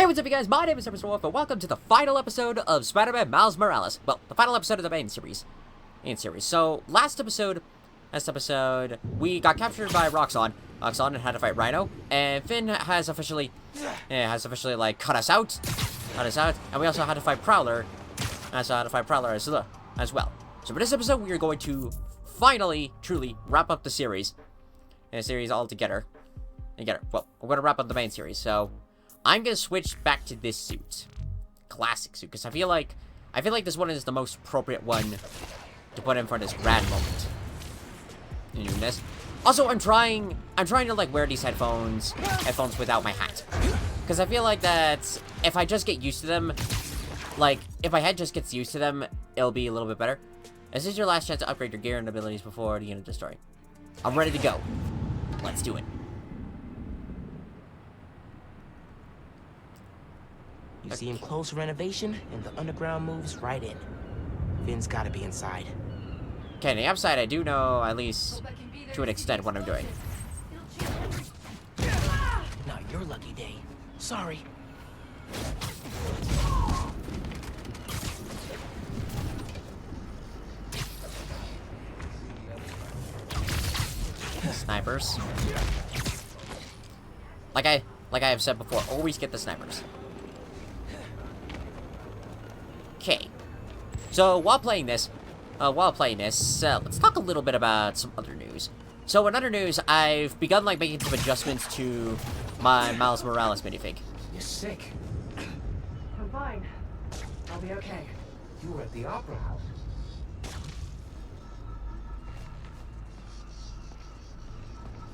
Hey, what's up, you guys? My name is Mr. Wolf, and welcome to the final episode of Spider-Man Miles Morales. Well, the final episode of the main series. So, last episode, we got captured by Roxxon. Roxxon had to fight Rhino, and Finn has officially, like, cut us out, and we also had to fight Prowler, as well. So, for this episode, we are going to finally, truly, wrap up the series altogether. Well, we're going to wrap up the main series, so I'm going to switch back to this suit. Classic suit, because I feel like this one is the most appropriate one to put in for this rad moment. You doing this? Also, I'm trying to, like, wear these headphones without my hat. Because I feel like that if I just get used to them, like, if my head just gets used to them, it'll be a little bit better. This is your last chance to upgrade your gear and abilities before the end of the story. I'm ready to go. Let's do it. You see him close renovation, and the underground moves right in. Finn's gotta be inside. Okay, on the upside, I do know, at least to an extent, what I'm doing. Not your lucky day. Sorry. Snipers. Like I have said before, always get the snipers. Okay. So, while playing this, let's talk a little bit about some other news. So, in other news, I've begun, like, making some adjustments to my Miles Morales minifig. You're sick. I'm fine. I'll be okay. You were at the Opera House.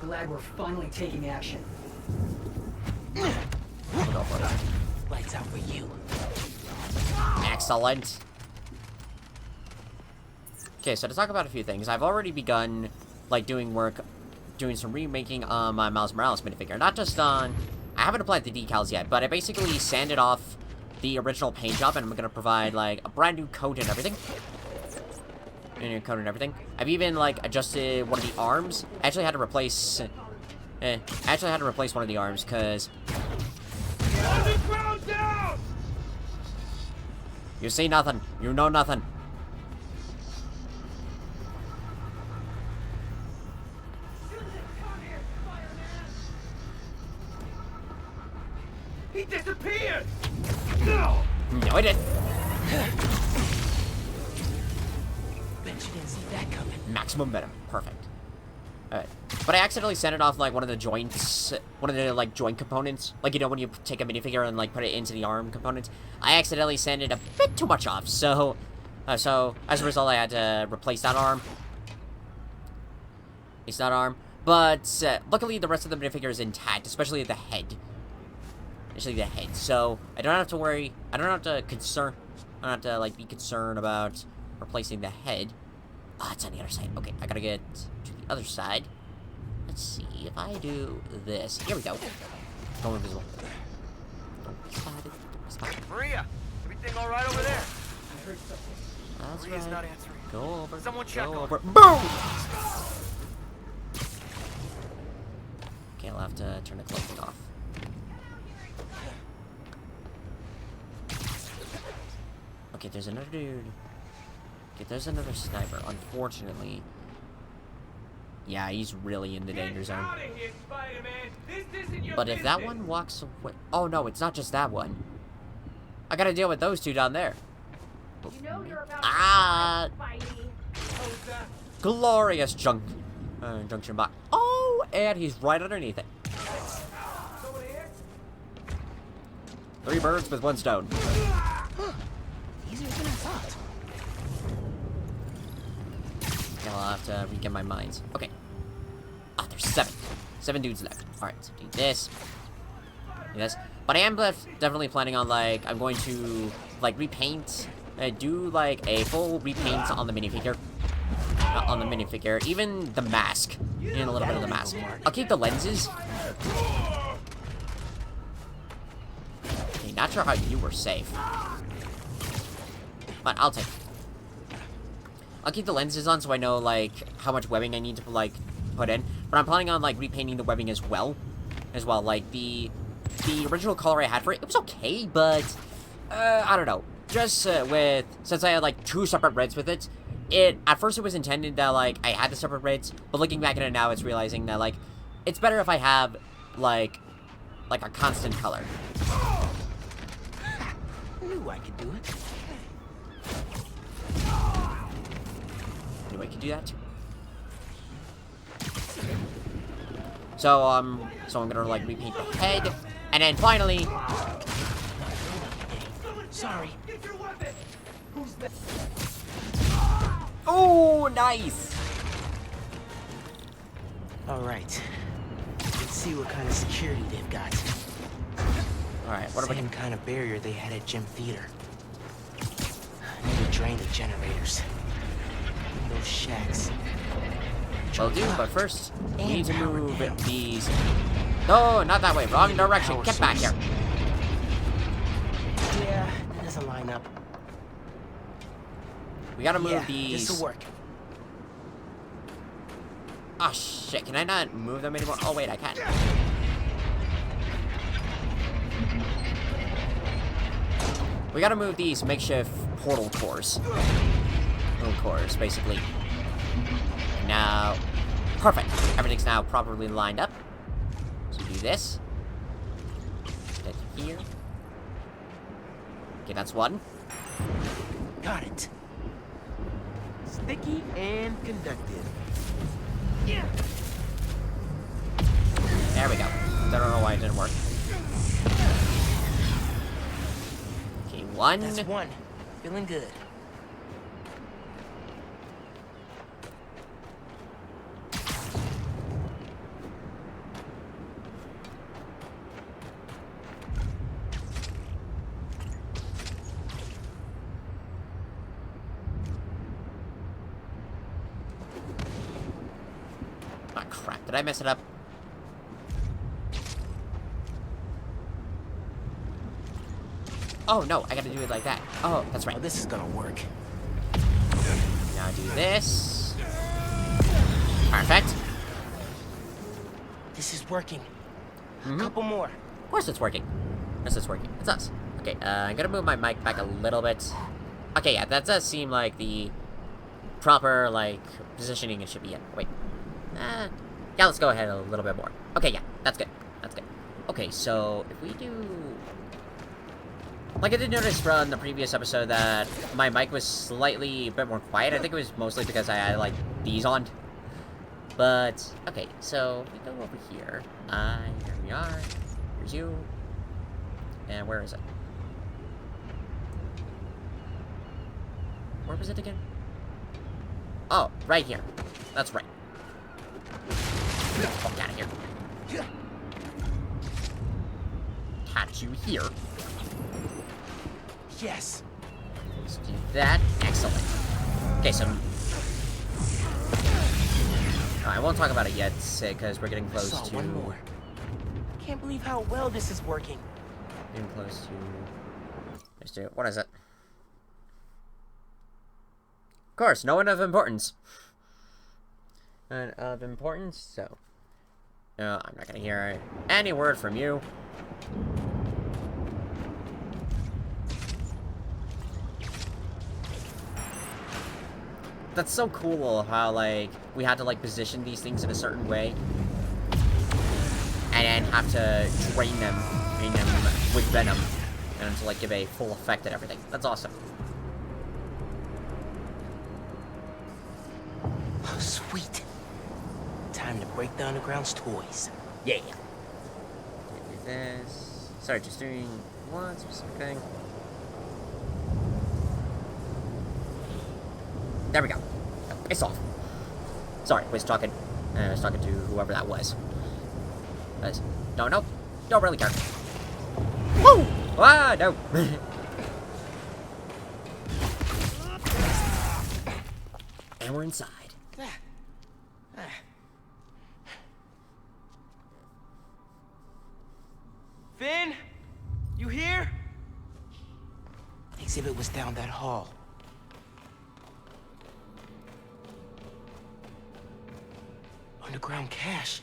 Glad we're finally taking action. Lights out for you. Excellent. Okay, so to talk about a few things, I've already begun, like, doing some remaking on my Miles Morales minifigure. Not just on, I haven't applied the decals yet, but I basically sanded off the original paint job, and I'm gonna provide, like, a brand new coat and everything. I've even, like, adjusted one of the arms. I actually had to replace one of the arms, because you see nothing. You know nothing. He disappeared! No! No, I didn't. Bet you didn't see that coming. Maximum venom. Perfect. Alright. But I accidentally sanded off, like, one of the joints, like, joint components. Like, you know, when you take a minifigure and, like, put it into the arm components. I accidentally sanded a bit too much off, so as a result, I had to replace that arm. But, luckily, the rest of the minifigure is intact, especially the head. So, I don't have to worry, I don't have to, like, be concerned about replacing the head. Ah, it's on the other side. Okay, I gotta get to the other side. Let's see if I do this. Here we go. Go invisible. Maria, everything all right over there? I heard something. That's Maria's right. not answering. Go over. Someone check Go on over. her. Boom! Okay, I'll have to turn the cloaking off. Okay, there's another dude. Okay, there's another sniper. Unfortunately, yeah, he's really in the danger zone. But if that one walks away... Oh, no, it's not just that one. I gotta deal with those two down there. You know you're about Ah! Spidey. Glorious junction box. Oh, and he's right underneath it. 3 birds with 1 stone. Easier than I thought. Okay, I'll have to re-get my mines. Okay. Ah, there's 7. 7 dudes left. Alright, so do this. Do this. But I am definitely planning on, like, I'm going to, like, repaint. Do, like, a full repaint on the minifigure. Even the mask. And a little bit of the mask. I'll keep the lenses. Okay, not sure how you were safe. But I'll take it. I'll keep the lenses on so I know, like, how much webbing I need to, like, put in. But I'm planning on, like, repainting the webbing as well. Like, the the original color I had for it, it was okay, but, I don't know. Just, since I had, like, 2 separate reds with it, at first it was intended that, like, I had the separate reds, but looking back at it now, it's realizing that, like, it's better if I have, like a constant color. I knew I could do it. Knew I could do that. So I'm gonna, like, repaint the head, and then finally... Sorry. Oh, nice! Alright. Let's see what kind of security they've got. Alright, what are we... Same kind of barrier they had at Gym Theater. Need to drain the generators. In those shacks. Will do, but first, we need to move these... No, not that way. Wrong direction. Get back here. Yeah, that doesn't line up. We gotta move these... This'll work. Oh, shit. Can I not move them anymore? Oh, wait, I can. We gotta move these makeshift portal cores. Little cores, basically. Now... Perfect. Everything's now properly lined up. So do this. Get here. Okay, that's one. Got it. Sticky and conductive. There we go. I don't know why it didn't work. Okay, one. That's one. Feeling good. Ah, crap. Did I mess it up? Oh, no. I gotta do it like that. Oh, that's right. Oh, this is gonna work. Now do this. Perfect. This is working. Mhm. A couple more. Of course it's working. Yes, it's working. It's us. Okay, I'm gonna move my mic back a little bit. Okay, yeah, that does seem like the proper, like, positioning it should be in. Wait. Yeah, let's go ahead a little bit more. Okay, yeah, that's good. That's good. Okay, so if we do... Like, I did notice from the previous episode that my mic was slightly a bit more quiet. I think it was mostly because I had, like, these on. But, okay, so we go over here. Here we are. Here's you. And where is it? Where was it again? Oh, right here. That's right. Get the fuck out of here. Catch you here. Yes. Let's do that. Excellent. Okay, so... I won't talk about it yet, because we're getting close I saw to... one more. Can't believe how well this is working. Getting close to... Let's do it. What is it? Of course, no one of importance. None of importance, so... No, I'm not gonna hear any word from you. That's so cool how, like, we had to, like, position these things in a certain way. And then have to drain them with venom. And to, like, give a full effect and everything. That's awesome. Oh, sweet. Time to break the Underground's toys. Yeah. Do this. Sorry, just doing one specific thing. There we go. It's off. Sorry, I was talking to whoever that was. No, don't really care. Woo! Ah, no. And we're inside. Finn? You here? Exhibit was down that hall. Underground cache.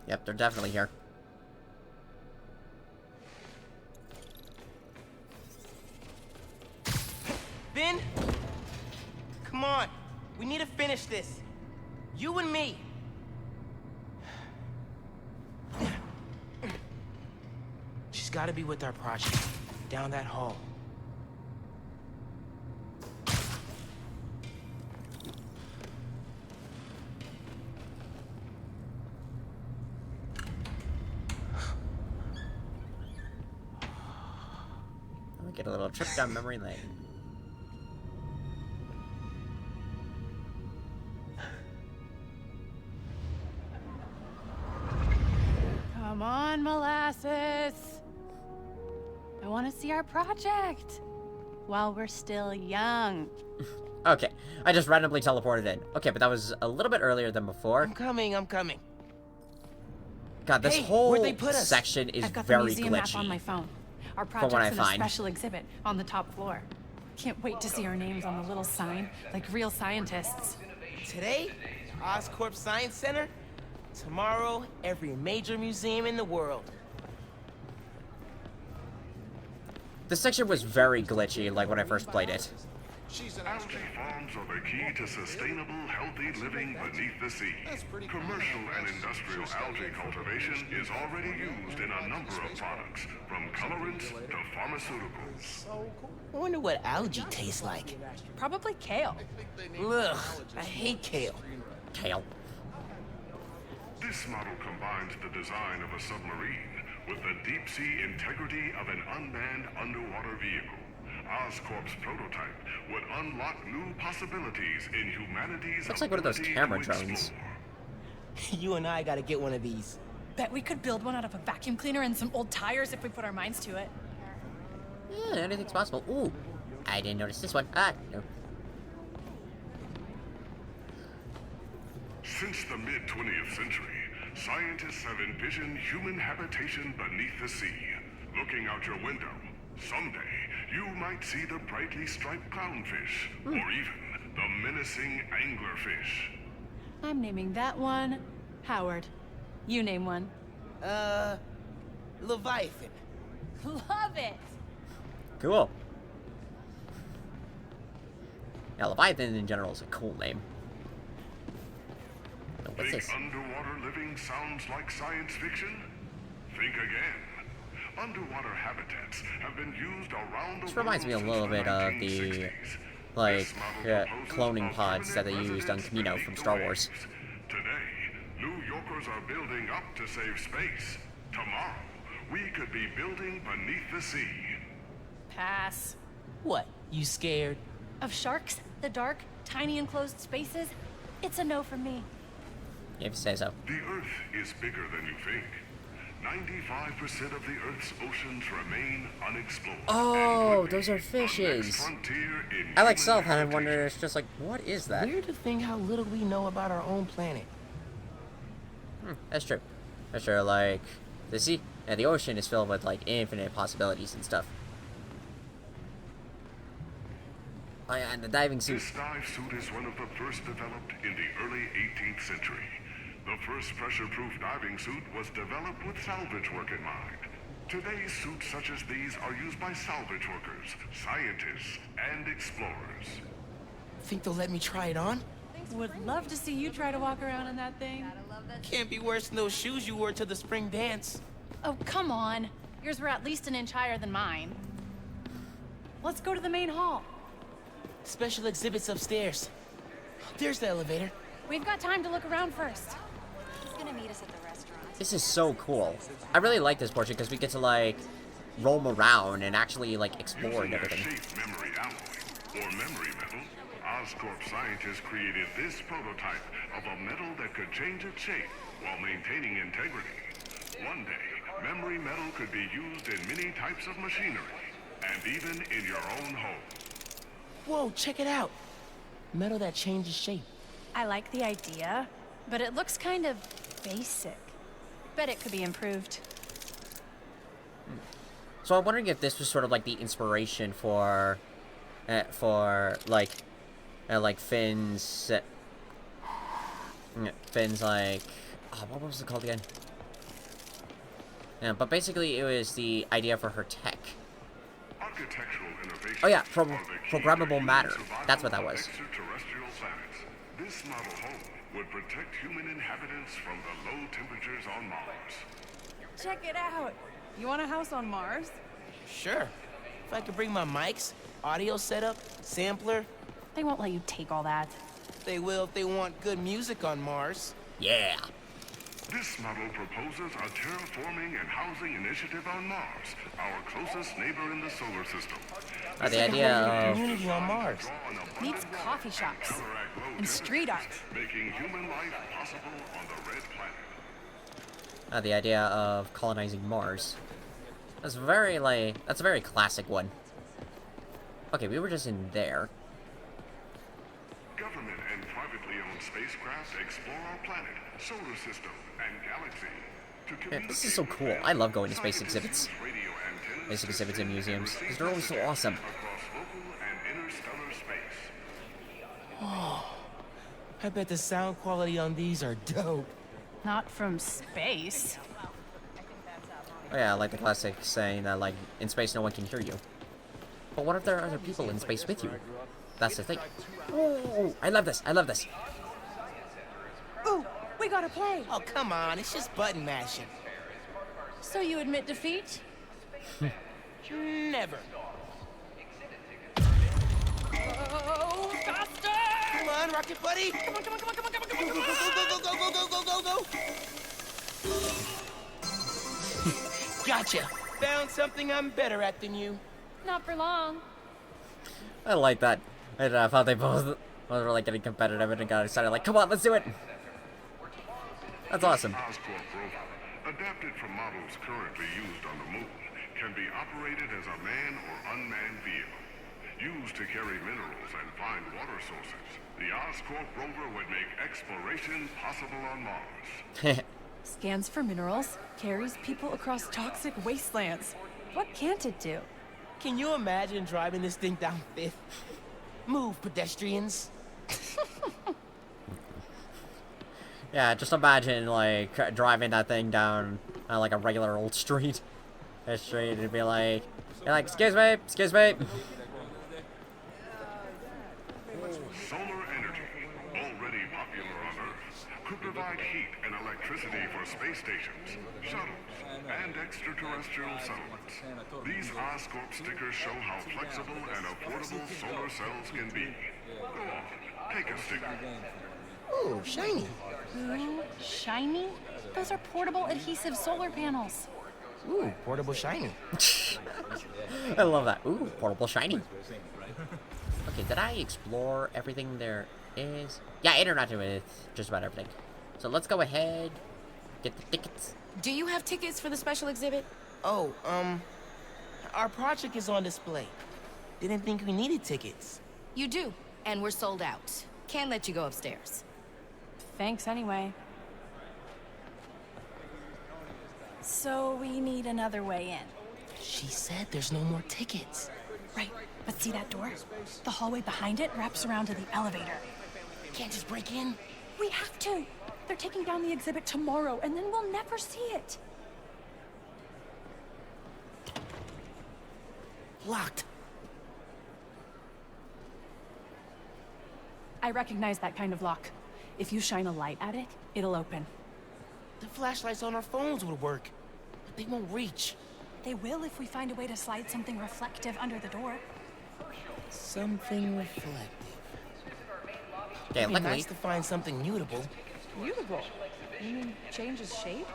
Yep, they're definitely here. this. You and me. She's gotta be with our project. Down that hall. I'll get a little trip down memory lane. Come on, Molasses. I want to see our project while we're still young. Okay, I just randomly teleported in. Okay, but that was a little bit earlier than before. I'm coming, I'm coming. God, this Hey, whole where'd they put us? section is I've got the very museum map on glitchy. my phone. Our From what project's I in a find. special exhibit on the top floor. Can't wait to see our names on the little sign, like real scientists. Today, Oscorp Science Center. Tomorrow, every major museum in the world. This section was very glitchy, like when I first played it. Algae farms are the key to sustainable, healthy living beneath the sea. Commercial and industrial algae cultivation is already used in a number of products, from colorants to pharmaceuticals. I wonder what algae tastes like. Probably kale. Ugh, I hate kale. Kale. This model combines the design of a submarine with the deep-sea integrity of an unmanned underwater vehicle. Oscorp's prototype would unlock new possibilities in humanity's Looks like one of those ability camera to drones. explore. You and I gotta get one of these. Bet we could build one out of a vacuum cleaner and some old tires if we put our minds to it. Yeah, anything's possible. Ooh, I didn't notice this one. Ah, no. Since the mid-20th century, scientists have envisioned human habitation beneath the sea. Looking out your window, someday you might see the brightly striped clownfish, or even the menacing anglerfish. I'm naming that one Howard. You name one. Leviathan. Love it! Cool. Yeah, Leviathan in general is a cool name. Oh, what's Think this? underwater living sounds like science fiction? Think again. Underwater habitats have been used around the This reminds me a world little since bit of the, 1960s. like, This model proposes cloning pods that they permanent used on residence Camino beneath from the Star Wars. waves. Today, New Yorkers are building up to save space. Tomorrow, we could be building beneath the sea. Pass. What, you scared? Of sharks, the dark, tiny enclosed spaces? It's a no from me. If you say so. The Earth is bigger than you think. 95% of the Earth's oceans remain unexplored. Oh, And could those are be the fishes. next frontier in I like human self and I habitation. wonder, it's just like, what is that? Weird to think how little we know about our own planet. That's true. That's true, like, the sea, and the ocean is filled with, like, infinite possibilities and stuff. Oh yeah, and the diving suit. This dive suit is one of the first developed in the early 18th century. The first pressure-proof diving suit was developed with salvage work in mind. Today's suits such as these are used by salvage workers, scientists, and explorers. Think they'll let me try it on? Would love to see you try to walk around in that thing. Can't be worse than those shoes you wore to the spring dance. Oh, come on. Yours were at least an inch higher than mine. Let's go to the main hall. Special exhibits upstairs. There's the elevator. We've got time to look around first. He's gonna meet us at the restaurant. This is so cool. I really like this portion because we get to, like, roam around and actually, like, explore and Using a everything. shape memory alloy, or memory metal, Oscorp scientists created this prototype of a metal that could change its shape while maintaining integrity. One day, memory metal could be used in many types of machinery, and even in your own home. Whoa, check it out. Metal that changes shape. I like the idea, but it looks kind of basic. Bet it could be improved. So I'm wondering if this was sort of like the inspiration for like Finn's, Finn's like, oh, what was it called again? Yeah, but basically it was the idea for her tech. Architectural innovation Oh yeah, are the key to programmable human matter. survival That's what that on was. extraterrestrial planets. This model home would protect human inhabitants from the low temperatures on Mars. Check it out. You want a house on Mars? Sure. If I could bring my mics, audio setup, sampler, They won't let you take all that. they will if they want good music on Mars. Yeah. This model proposes a terraforming and housing initiative on Mars, our closest neighbor in the solar system. The idea of Community on Mars. Needs coffee shops and street art. Making human life possible on the red planet. the idea of colonizing Mars. That's that's a very classic one. Okay, we were just in there. Government and privately owned spacecraft explore our planet, solar system, and galaxy. To Man, this is so cool. I love going to space exhibits. Space exhibits in museums, because they're always so awesome. across local and interstellar space. I bet the sound quality on these are dope. Not from space. Oh yeah, like the classic saying that, like, in space no one can hear you. But what if there are other people in space with you? That's the thing. Ooh, I love this. I love this. Ooh, we gotta play. Oh, come on, it's just button mashing. So you admit defeat? Never. Oh, faster! Come on, Rocket Buddy! Come on, come on, come on, come on, come on, come on, Go, come go, on! go, go, go, go, go, go, go! Gotcha. Found something I'm better at than you. Not for long. I like that. And I thought they both were like getting competitive and got excited, like, come on, let's do it. That's awesome. Oscorp rover, adapted from models currently used on the moon, can be operated as a man or unmanned vehicle. Used to carry minerals and find water sources, the Oscorp rover would make exploration possible on Mars. Scans for minerals, carries people across toxic wastelands. What can't it do? Can you imagine driving this thing down Fifth? Move, pedestrians. Yeah, just imagine, like, driving that thing down like a regular old street. A street, and be like, you're like, excuse me, excuse me. Solar energy, already popular on Earth, could provide heat and electricity for space stations, shuttles, and extraterrestrial settlements. These Oscorp stickers show how flexible and affordable solar cells can be. Go on, take a sticker. Ooh, shiny. Ooh, shiny? Those are portable adhesive solar panels. Ooh, portable shiny. I love that. Ooh, portable shiny. Okay, did I explore everything there is? Yeah, I interacted with just about everything. So let's go ahead, get the tickets. Do you have tickets for the special exhibit? Oh, our project is on display. Didn't think we needed tickets. You do, and we're sold out. Can't let you go upstairs. Thanks anyway. So we need another way in. She said there's no more tickets. Right, but see that door? The hallway behind it wraps around to the elevator. Can't just break in? We have to. They're taking down the exhibit tomorrow, and then we'll never see it. Locked. I recognize that kind of lock. If you shine a light at it, it'll open. The flashlights on our phones would work, but they won't reach. They will if we find a way to slide something reflective under the door. Something reflective. Okay, It'd be luckily, nice to find something mutable. Mutable? You mean changes shape?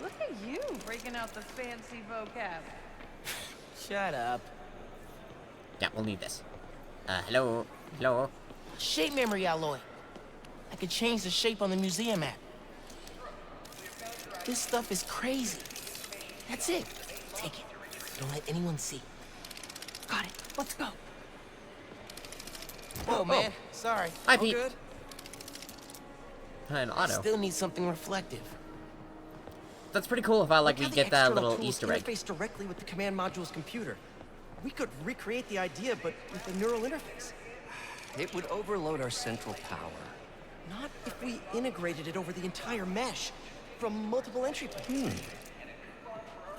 Look at you breaking out the fancy vocab. Shut up. yeah, we'll need this. Hello, hello. Shape memory alloy. I could change the shape on the museum map. This stuff is crazy. That's it. Take it. Don't let anyone see. Got it. Let's go. Whoa, man. Sorry. Hi, All Pete. good? An auto. Still need something reflective. That's pretty cool if we Look how the get that external little tools Easter egg. interface directly with the command module's computer. We could recreate the idea, but with a neural interface. It would overload our central power. Not if we integrated it over the entire mesh, from multiple entry points.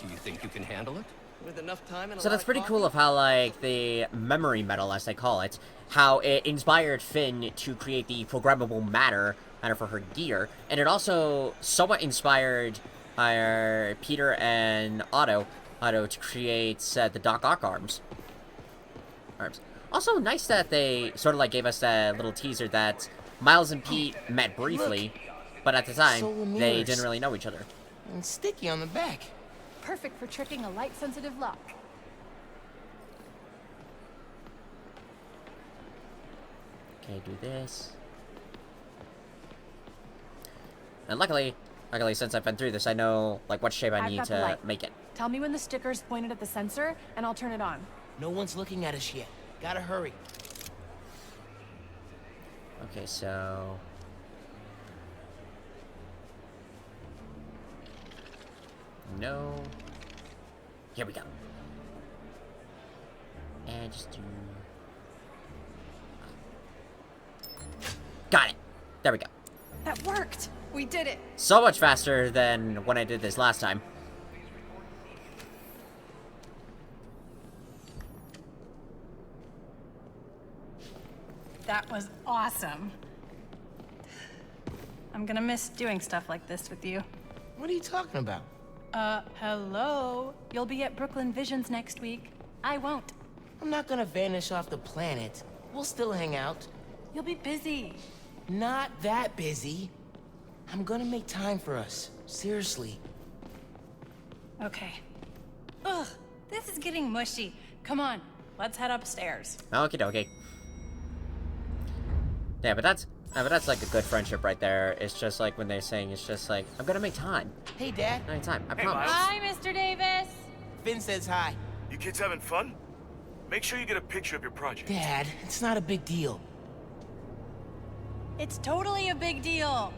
Do you think you can handle it? With enough time and a So lot that's of pretty coffee? cool of how, like, the memory metal, as they call it, how it inspired Finn to create the programmable matter for her gear, and it also somewhat inspired Peter and Otto to create the Doc Ock arms. Also, nice that they sort of, like, gave us that little teaser that Miles and Pete met briefly, but at the time, Solar they mirrors. didn't really know each other. And sticky on the back. Perfect for tricking a light-sensitive lock. Okay, do this. And luckily, since I've been through this, I know, like, what shape I I've need got the to light. make it. Tell me when the sticker's pointed at the sensor, and I'll turn it on. No one's looking at us yet. Gotta hurry. Okay, so... No. Here we go. And just do... Got it. There we go. That worked! We did it! So much faster than when I did this last time. That was awesome. I'm gonna miss doing stuff like this with you. What are you talking about? Hello? You'll be at Brooklyn Visions next week. I won't. I'm not gonna vanish off the planet. We'll still hang out. You'll be busy. Not that busy. I'm gonna make time for us. Seriously. Okay. Ugh, this is getting mushy. Come on, let's head upstairs. Okie dokie. Yeah, but that's like a good friendship right there. It's just like when they're saying, it's just like, I'm gonna make time. Hey, Dad. Make time, I Hey, promise. Miles. Hi, Mr. Davis. Finn says hi. You kids having fun? Make sure you get a picture of your project. Dad, it's not a big deal. It's totally a big deal.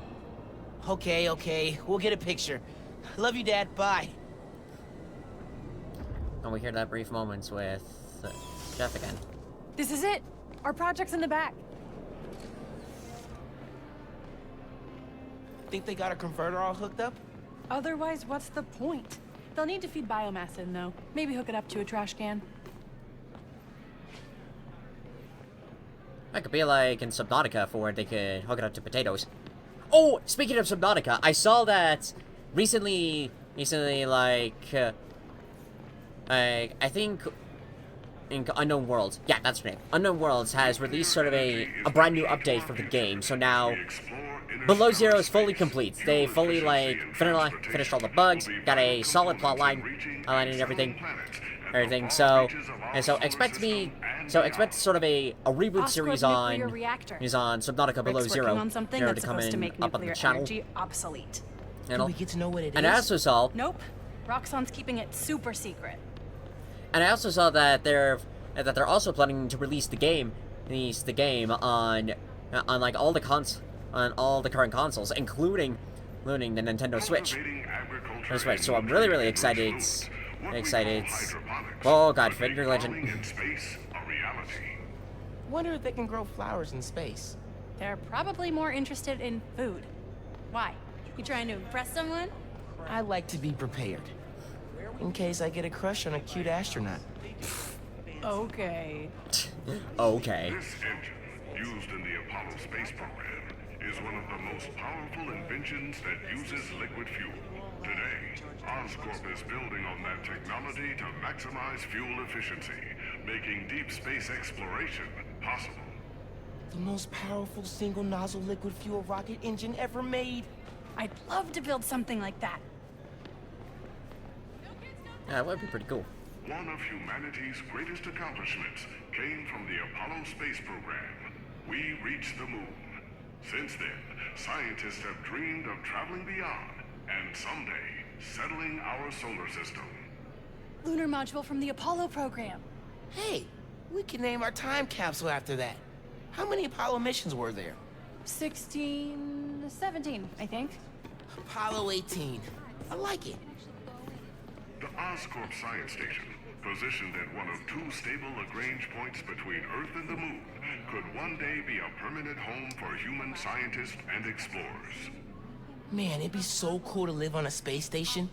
Okay. We'll get a picture. Love you, Dad. Bye. And we hear that brief moments with Jeff again. This is it. Our project's in the back. Think they got a converter all hooked up? Otherwise, what's the point? They'll need to feed biomass in, though. Maybe hook it up to a trash can. That could be like in Subnautica for where they could hook it up to potatoes. Oh, speaking of Subnautica, I saw that recently, like, I think in Unknown Worlds, yeah, that's her name. Unknown Worlds has released sort of a brand new update for the game, so now Below Zero is fully complete. They fully, like, finished all the bugs, got a solid plot line, outlining everything, so expect sort of a reboot series on Subnautica Below Zero on something there that's to come supposed to in make up on the nuclear channel. energy obsolete. Do we get to know what it is? And I also saw, Nope. Roxxon's keeping it super secret. and I also saw that they're also planning to release the game on like all the current consoles, including the Nintendo Switch. So I'm really excited. Oh God, Finger Legend. Wonder if they can grow flowers in space. They're probably more interested in food. Why? You trying to impress someone? I like to be prepared. In case I get a crush on a cute astronaut. Okay. Okay. This engine, used in the Apollo space program, is one of the most powerful inventions that uses liquid fuel. Today, Oscorp is building on that technology to maximize fuel efficiency, making deep space exploration possible. The most powerful single nozzle liquid fuel rocket engine ever made. I'd love to build something like that. Yeah, that would be pretty cool. One of humanity's greatest accomplishments came from the Apollo space program. We reached the moon. Since then, scientists have dreamed of traveling beyond and someday settling our solar system. Lunar module from the Apollo program. Hey, we can name our time capsule after that. How many Apollo missions were there? 17, I think. Apollo 18. I like it. The Oscorp Science Station, positioned at one of two stable Lagrange points between Earth and the Moon, could one day be a permanent home for human scientists and explorers. Man, it'd be so cool to live on a space station.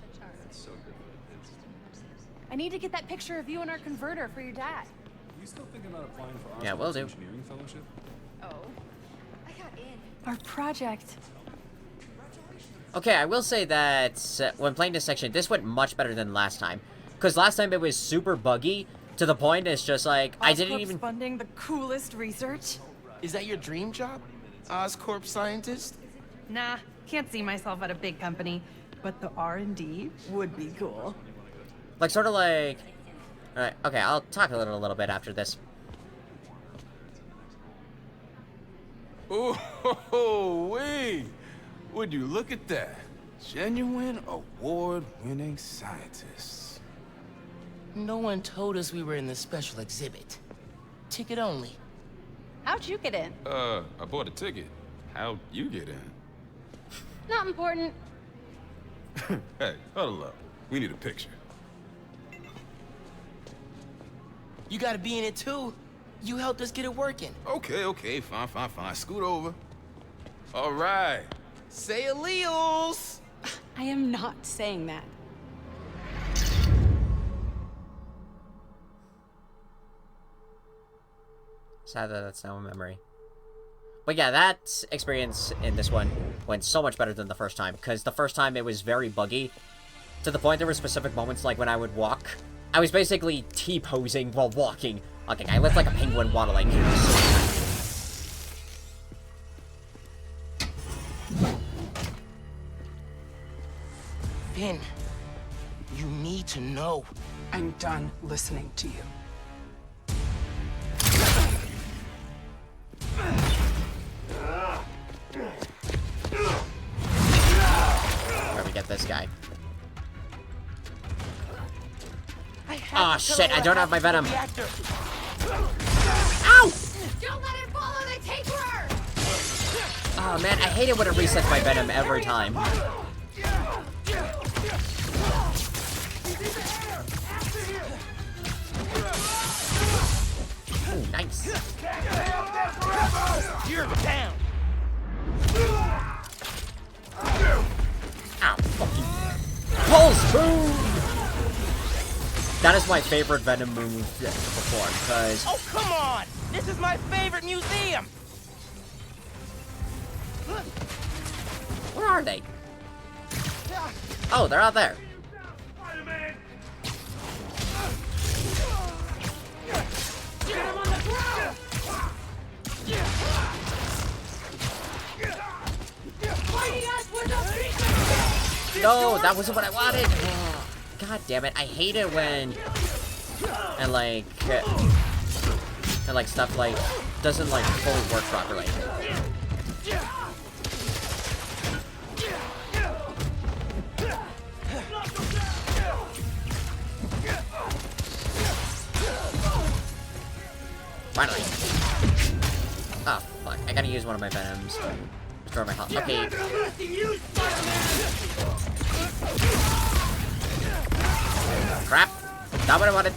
I need to get that picture of you in our converter for your dad. You still thinking about applying for Yeah, will do. engineering fellowship? Oh, I got in. Our project. Okay, I will say that when playing this section, this went much better than last time. Because last time it was super buggy, to the point it's just like, I didn't even... funding the coolest research? Is that your dream job? Oscorp scientist? Nah, can't see myself at a big company, but the R&D would be cool. Like, sort of like... Alright, okay, I'll talk a little bit after this. Oh, wait! Would you look at that? Genuine award-winning scientists. No one told us we were in the special exhibit. Ticket only. How'd you get in? I bought a ticket. How'd you get in? Not important. Hey, huddle up. We need a picture. You gotta be in it too. You helped us get it working. Okay, fine. Scoot over. All right. Say alleles! I am not saying that. Sad that that's now a memory. But yeah, that experience in this one went so much better than the first time, because the first time it was very buggy, to the point there were specific moments like when I would walk. I was basically T-posing while walking. Okay, I looked like a penguin waddling. Finn, you need to know. I'm done listening to you. Where we get this guy? Oh shit, I don't have my venom. Ow! Don't let it follow the tapeworm! Oh man, I hate it when it resets my venom every time. Ooh, nice. You're down. Ow, fuck you. Pulse boom! That is my favorite Venom move before, because... Oh, come on! This is my favorite museum! Where are they? Oh, they're out there. Get him on the ground! Fighting us with a beat! No, that wasn't what I wanted. God damn it! I hate it when and like stuff like doesn't like fully work properly. Finally. Oh fuck! I gotta use one of my venoms. Restore my health. Okay. Crap! Not what I wanted.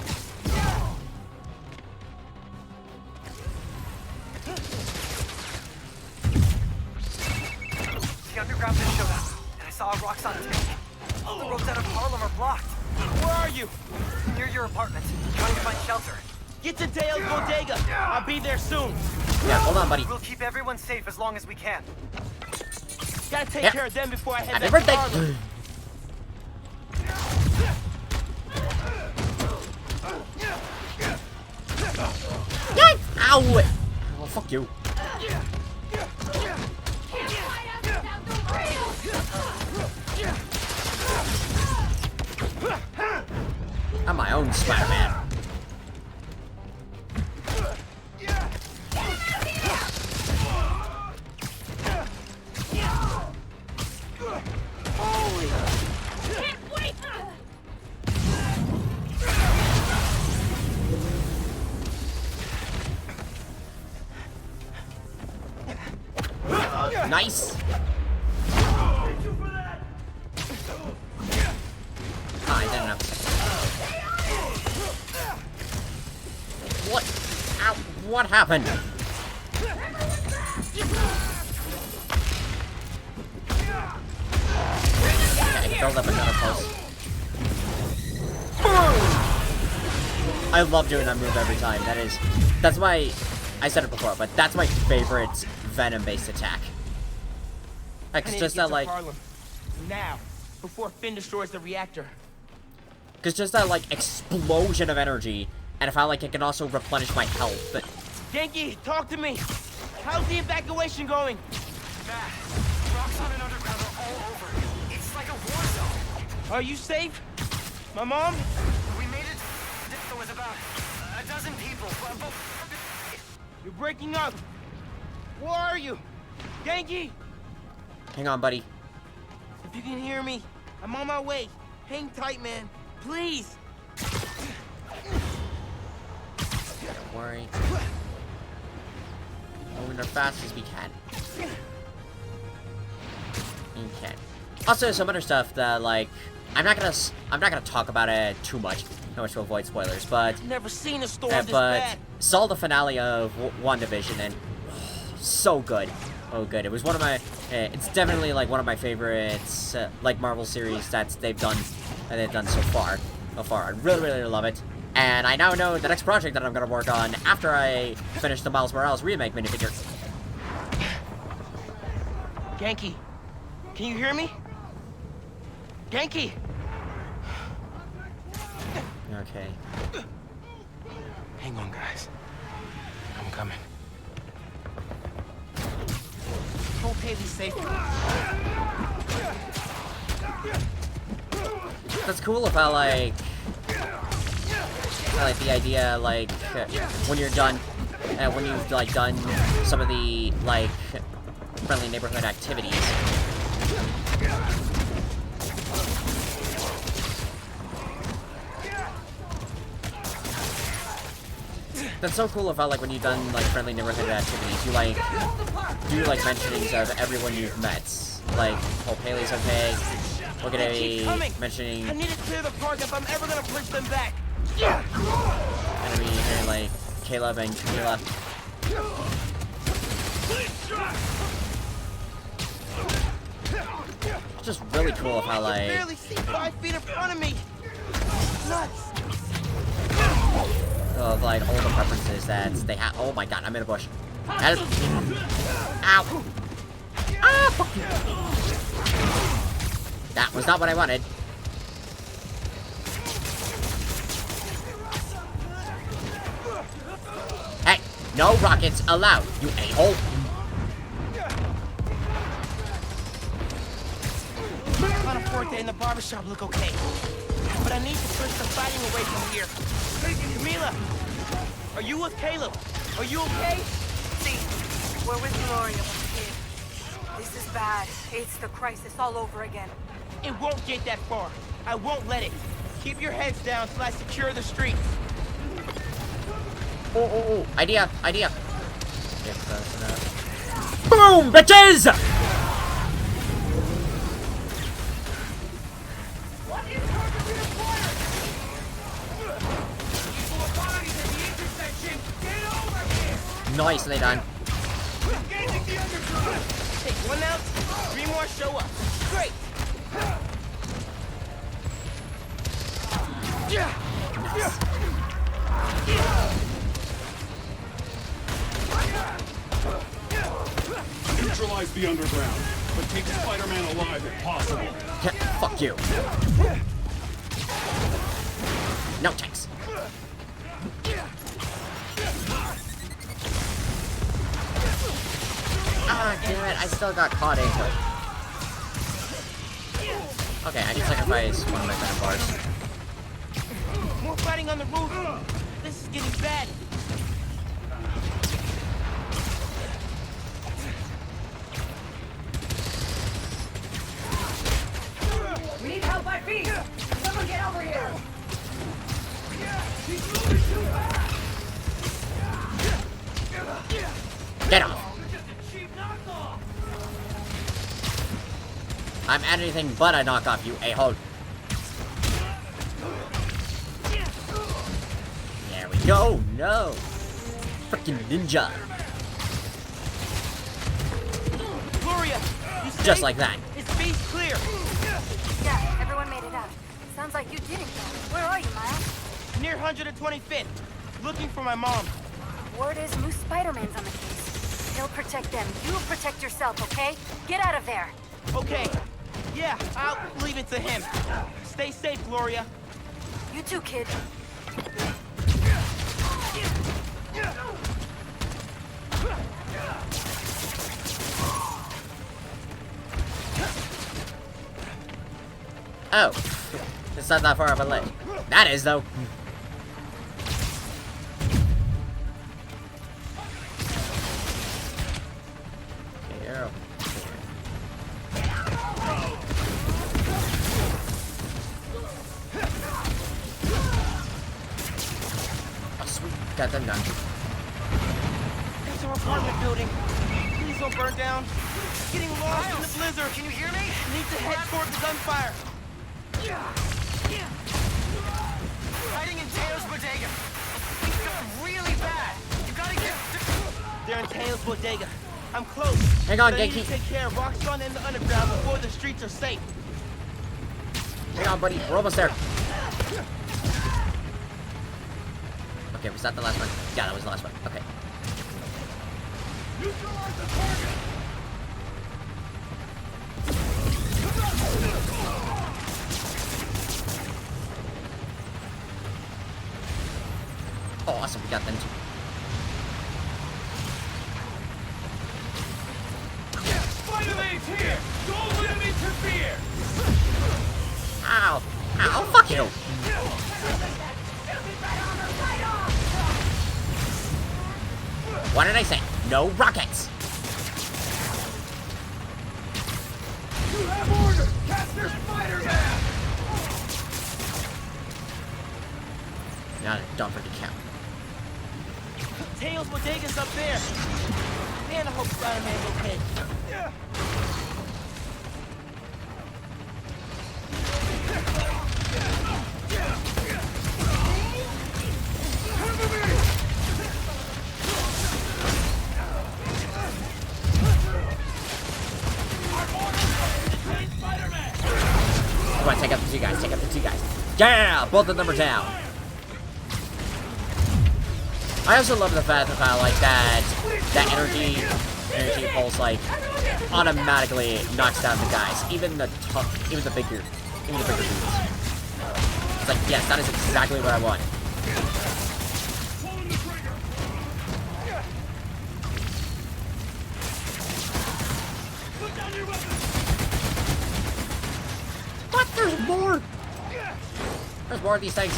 The underground just showed up, and I saw a Roxxon tank. All the roads out of Harlem are blocked. Where are you? Near your apartment. Trying to find shelter. Get to Dale's bodega. I'll be there soon. Yeah, hold on, buddy. We'll keep everyone safe as long as we can. Gotta take care of them before I head Happy back to birthday! Harlem. Yes! Ow! Oh, fuck you. I'm my own Spider-Man. Nice. I didn't have. What? Ow! What happened? Okay, build up another pulse. Boom! I love doing that move every time. That's my, I said it before, but that's my favorite Venom-based attack. Like, it's just that, like... Harlem. Now, before Finn destroys the reactor. Because just that, like, explosion of energy, and I found like it can also replenish my health. But... Genki, talk to me! How's the evacuation going? Bad. Roxxon and Underground are all over. It's like a war zone. Are you safe? My mom? We made it with about a dozen people. You're breaking up. Where are you? Genki! Hang on, buddy. If you can hear me, I'm on my way. Hang tight, man. Please! Don't worry. Moving as fast as we can. Okay. Also, some other stuff that, like, I'm not gonna talk about it too much. No much to avoid spoilers, but... Never seen a storm this bad. Saw the finale of WandaVision, and so good. Oh, good. It was one of my... it's definitely, like, one of my favorites, like, Marvel series that they've done so far. I really, really love it. And I now know the next project that I'm gonna work on after I finish the Miles Morales remake minifigure. Genki, can you hear me? Genki! Okay. Hang on, guys. I'm coming. Hope Haley's safe. That's cool about, like... I like the idea, like, when you're done, when you've, like, done some of the, like, friendly neighborhood activities. That's so cool about, like, when you've done, like, friendly neighborhood activities, you, like, do, like, mentionings of everyone you've met. Like, hope Haley's okay. We're gonna be mentioning... I need to clear the park if I'm ever gonna push them back. Gonna be hearing, like, Caleb and Camila. It's just really cool of how, like... I can barely see 5 feet in front of me. Nuts. Of, like, all the preferences that they have. Oh my god, I'm in a bush. Help! Ow! Ah, fuck you! That was not what I wanted. Hey, no rockets allowed, you a-hole! Forte in the barbershop look okay, but I need to push the fighting away from here. Camila, are you with Caleb? Are you okay? See, we're with Gloria when we're here. This is bad. It's the crisis all over again. It won't get that far. I won't let it. Keep your heads down till I secure the streets. Oh, idea. Boom, bitches! Nicely done. Take one out, 3 more show up. Great. Neutralize the underground, but keep Spider-Man alive if possible. Fuck you. No thanks. Ah, damn it, I still got caught into it. Okay, I can sacrifice one of my venom bars. More fighting on the roof. This is getting bad. We need help by feet! Someone get over here! Get off! I'm anything but a knockoff, you a-hole. There we go. No. Freaking ninja. Gloria, you safe? Just like that. It's base clear. Yeah, everyone made it out. Sounds like you didn't go. Where are you, Miles? Near 125th. Looking for my mom. Word is Moose Spider-Man's on the case. He'll protect them. You protect yourself, okay? Get out of there. Okay. Yeah, I'll leave it to him. Stay safe, Gloria. You too, kid. Oh. It's not that far of a ledge. That is, though. Here. Oh, sweet. Got them done. It's our apartment building. Please don't burn down. Getting lost in the blizzard. Can you hear me? Need to head toward the gunfire. Hiding in Taylor's bodega. Things got really bad. You gotta get... They're in Taylor's bodega. I'm close. Hang on, but I need Genki. to take care of Roxxon and the underground before the streets are safe. Hang on, buddy. We're almost there. Okay, was that the last one? Yeah, that was the last one. Okay. Neutralize the target! Oh, awesome. We got them too. Spider-Man's here! Don't let him interfere! Ow! Ow! Fuck you! What did I say? No rockets! You have orders! Capture Spider-Man! Not a dumper to count. Tails bodega's up there. Man, I hope Spider-Man's okay. Come on, take out the two guys. Take out the two guys. Yeah! Both of them are down. I also love the fact that like that energy pulse like automatically knocks down the guys, even the bigger dudes. It's like, yes, that is exactly what I want. What? There's more. There's more of these things.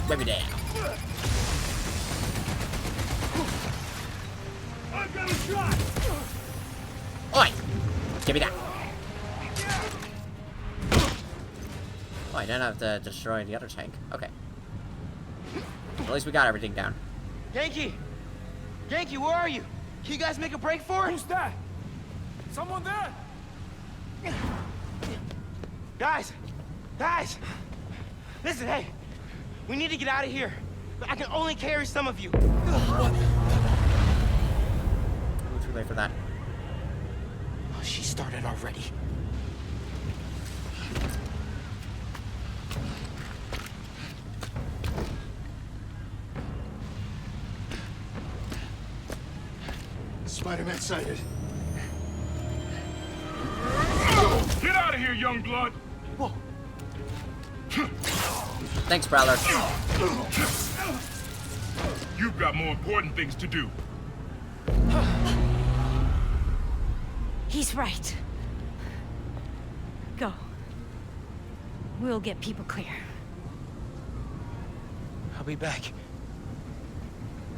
Maybe down. I've got a shot! Oi! Give me that. Oh, I didn't have to destroy the other tank. Okay. At least we got everything down. Yankee! Yankee, where are you? Can you guys make a break for it? Who's that? Someone there? Guys! Guys! Listen, hey! We need to get out of here. But I can only carry some of you. What? Too late for that. Oh, she started already. Spider-Man sighted. Get out of here, young blood! Whoa. Thanks, Prowler. You've got more important things to do. He's right. Go. We'll get people clear. I'll be back.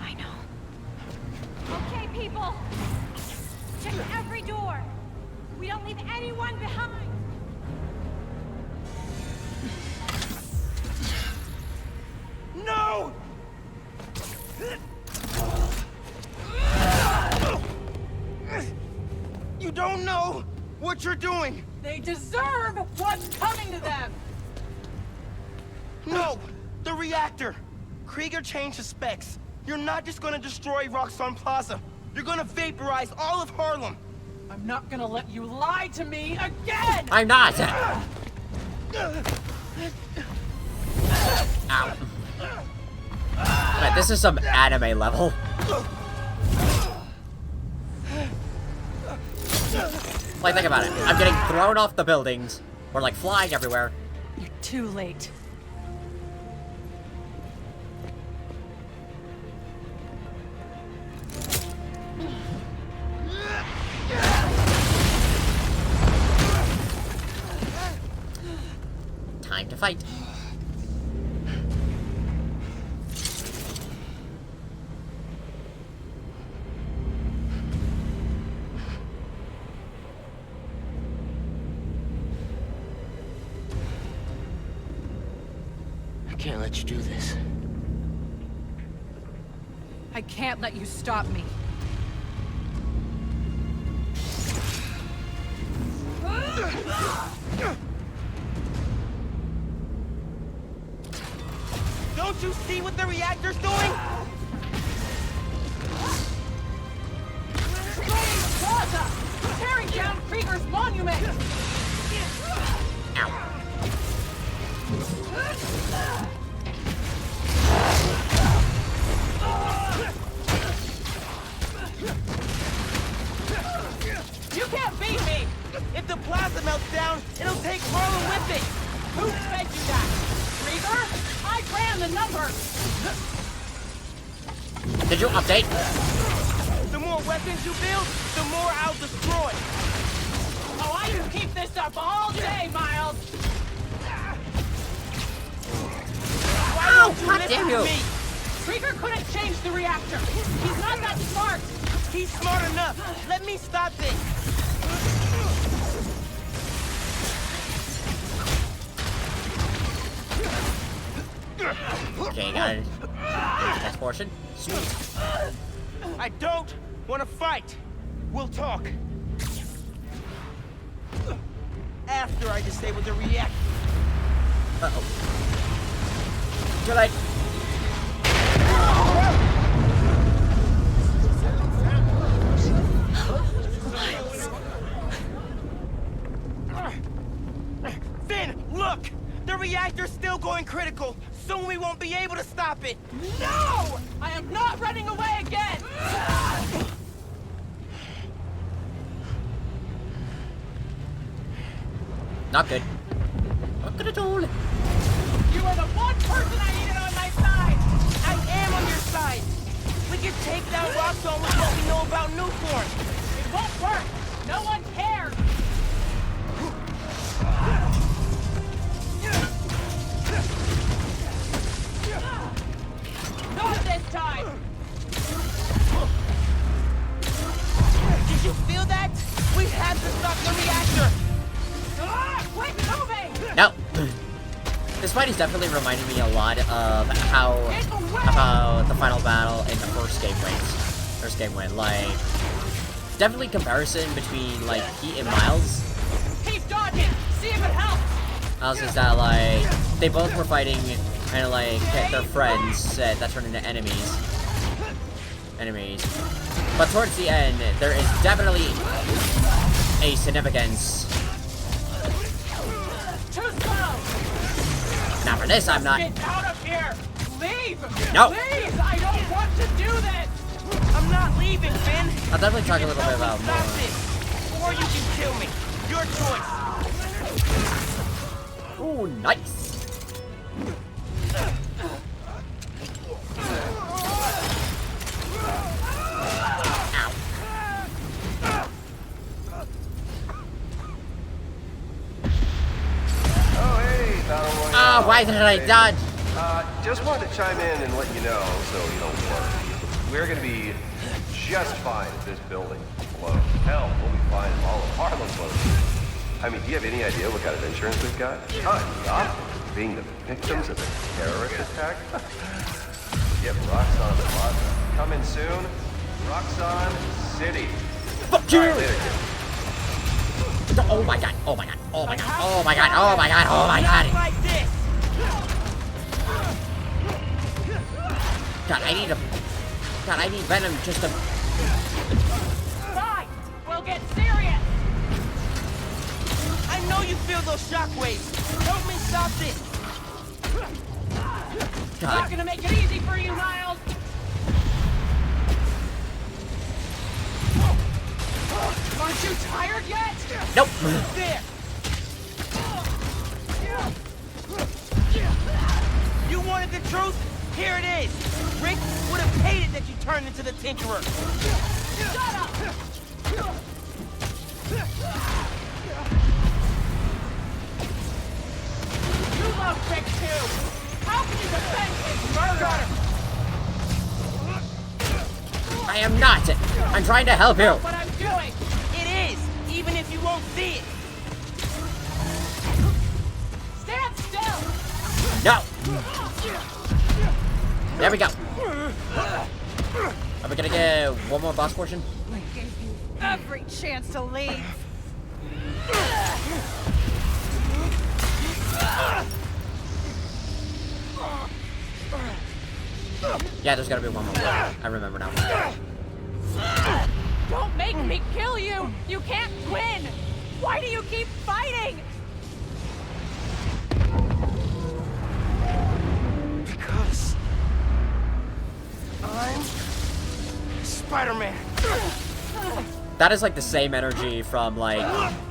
I know. Okay, people. Check every door. We don't leave anyone behind. No! You don't know what you're doing! They deserve what's coming to them! No! The reactor! Krieger changed his specs. You're not just gonna destroy Roxxon Plaza. You're gonna vaporize all of Harlem. I I'm not gonna let you lie to me again! I'm not! Ow. Right, this is some anime level. Like, think about it. I'm getting thrown off the buildings. Or, like, flying everywhere. You're too late. Time to fight. I can't let you do this. I can't let you stop me. Don't you see what the reactor's doing? Destroying the plaza! Tearing down Krieger's monument! Ow. You can't beat me! If the plaza melts down, it'll take Harlem with it! Who fed you that? Krieger? I ran the numbers! Did you update? The more weapons you build, the more I'll destroy! Oh, I can keep this up all day, Miles! Why Ow, don't you how listen dare to you. me? Krieger couldn't change the reactor! He's not that smart! He's smart enough! Let me stop this! Okay, got it. Next portion. Sweet. I don't want to fight! We'll talk! After I disable the reactor! Uh-oh. Too late. Finn, look! The reactor's still going critical! Soon we won't be able to stop it! No! I am not running away again! Not good. Not good at all. You are the one person I needed on my side! I am on your side! We can take down Rockzone with what we know about Newform! It won't work! No one cares! Not this time! Did you feel that? We have to stop the reactor! Quit moving! No. This fight is definitely reminding me a lot of how the final battle in the first game went. Like, definitely comparison between like Pete and Miles. Keep dodging! See if it helps! Miles is that like they both were fighting and like their friends that turned into enemies. But towards the end, there is definitely a significance. Too slow! Now for this, I'm not. Get out of here! Leave! No. Please! I don't want to do this! I'm not leaving, Finn! I'll definitely talk a little bit about Stop more. this! Or you can kill me! Your choice! Ooh, nice. Ah, why did I dodge? Just wanted to chime in and let you know, so you don't worry. We're gonna be just fine if this building blows. Hell, we'll be fine if all of Harlem blows. I mean, do you have any idea what kind of insurance we've got? Not being the victims of a terrorist attack? Yep, Roxxon Plaza. Coming soon. Roxxon City. Fuck you! All right, later, kid. Oh my god, oh my god, oh my god, oh my god, oh my god, oh my god! Like this! God, I need Venom just to... Fine! We'll get serious! you feel those shockwaves. Help me stop this. Not gonna make it easy for you, Miles. Aren't you tired yet? Nope. There. You wanted the truth? Here it is. Rick would have hated that you turned into the Tinkerer. Shut up! You love Rick too. How can you defend his murder? I am not. I'm trying to help you. What I'm doing. It is, even if you won't see it. Stand still. No. There we go. Are we gonna get one more boss portion? I gave you every chance to leave. Yeah, there's gotta be one more. I remember now. Don't make me kill you. You can't win. Why do you keep fighting? Because I'm Spider-Man. That is like the same energy from like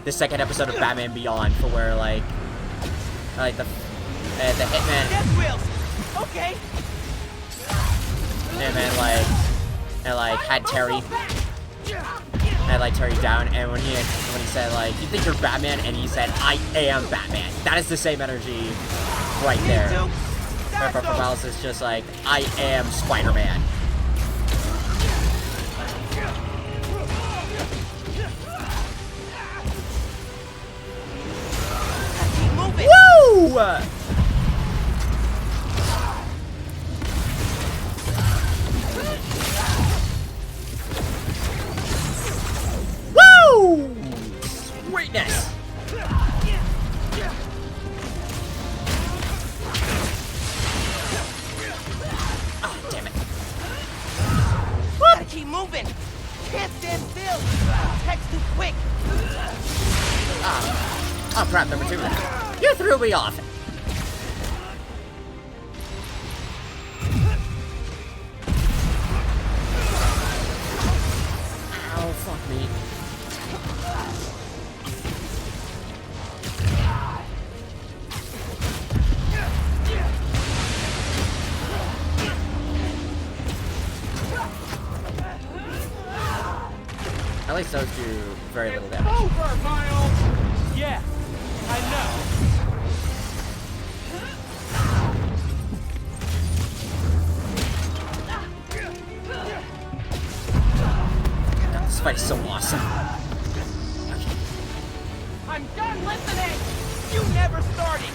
the second episode of Batman Beyond, for where like the Hitman. Death wheels. Okay. Hitman like had Terry down, and when he said like, "You think you're Batman?" and he said, "I am Batman." That is the same energy right there. For Miles, it's just like, I am Spider-Man. Woo! Woo! Sweetness! Oh, damn it. Gotta keep moving. Can't stand still. Text too quick. Oh crap, number 2. You threw me off. Ow, fuck me. At least those do very little damage. Over, Miles. Yeah, I know. God, this fight is so awesome. I'm done listening. You never started.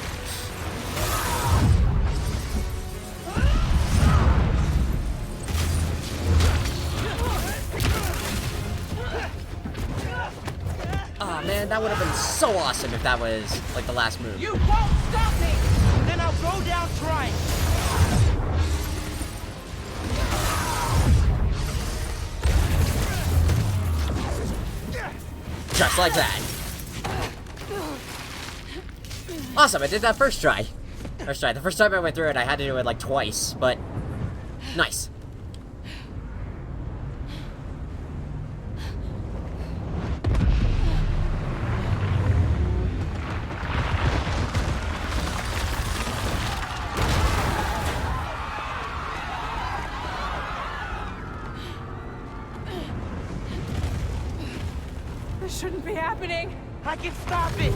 Oh man, that would have been so awesome if that was like the last move. You won't stop me. Then I'll go down trying. Just like that. Awesome, I did that first try. The first time I went through it, I had to do it like twice, but nice. This shouldn't be happening. I can stop it.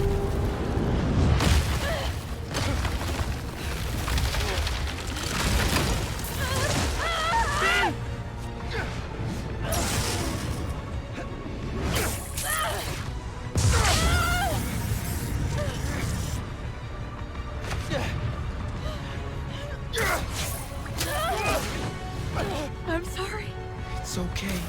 I'm sorry. It's okay.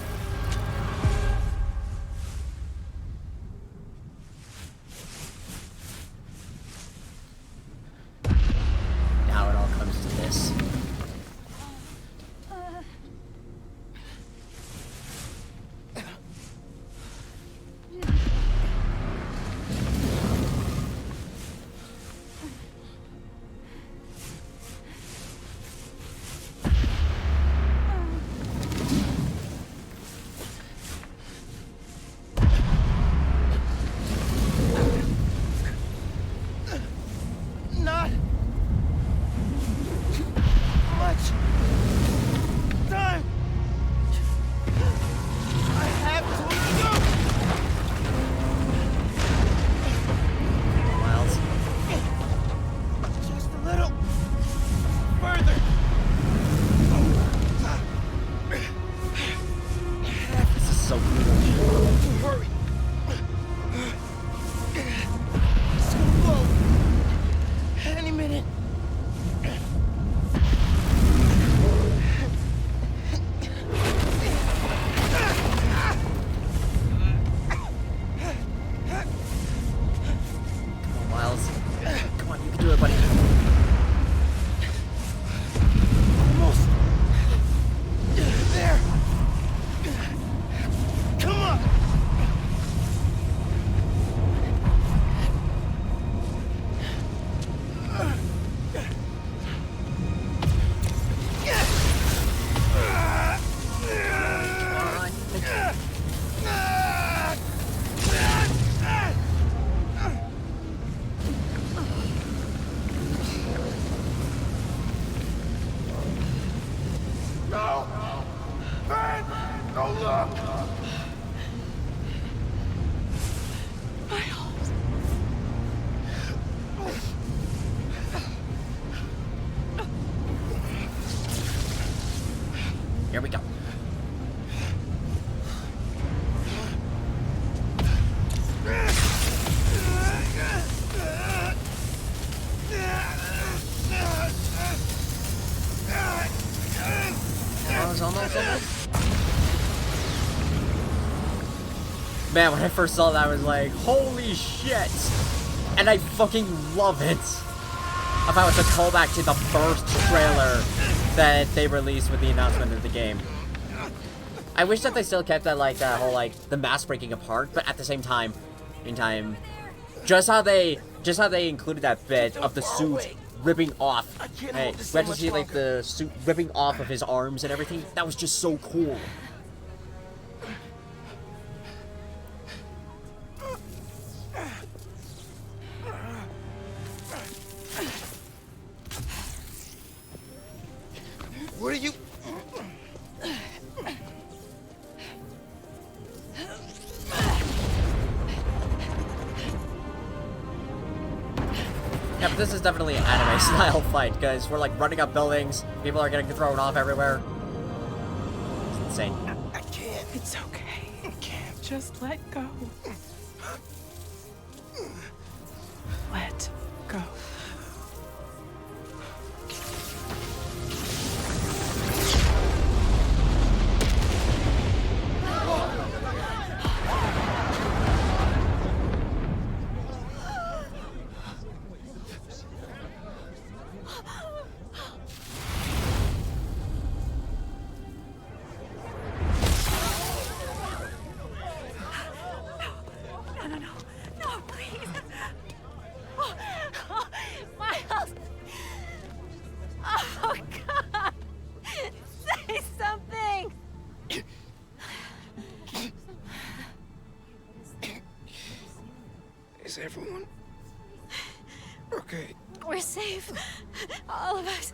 Man, when I first saw that, I was like, holy shit! And I fucking love it! I thought it was a callback to the first trailer that they released with the announcement of the game. I wish that they still kept that, like, that whole, like, the mask breaking apart, but at the same time, just how they included that bit of the suit ripping off. Hey, we had to see, like, the suit ripping off of his arms and everything. That was just so cool. What are you... Yeah, but this is definitely an anime-style fight, because we're, like, running up buildings, people are getting thrown off everywhere. It's insane. I can't. It's okay. I can't. Just let go. Let go. Is everyone okay? We're safe. All of us.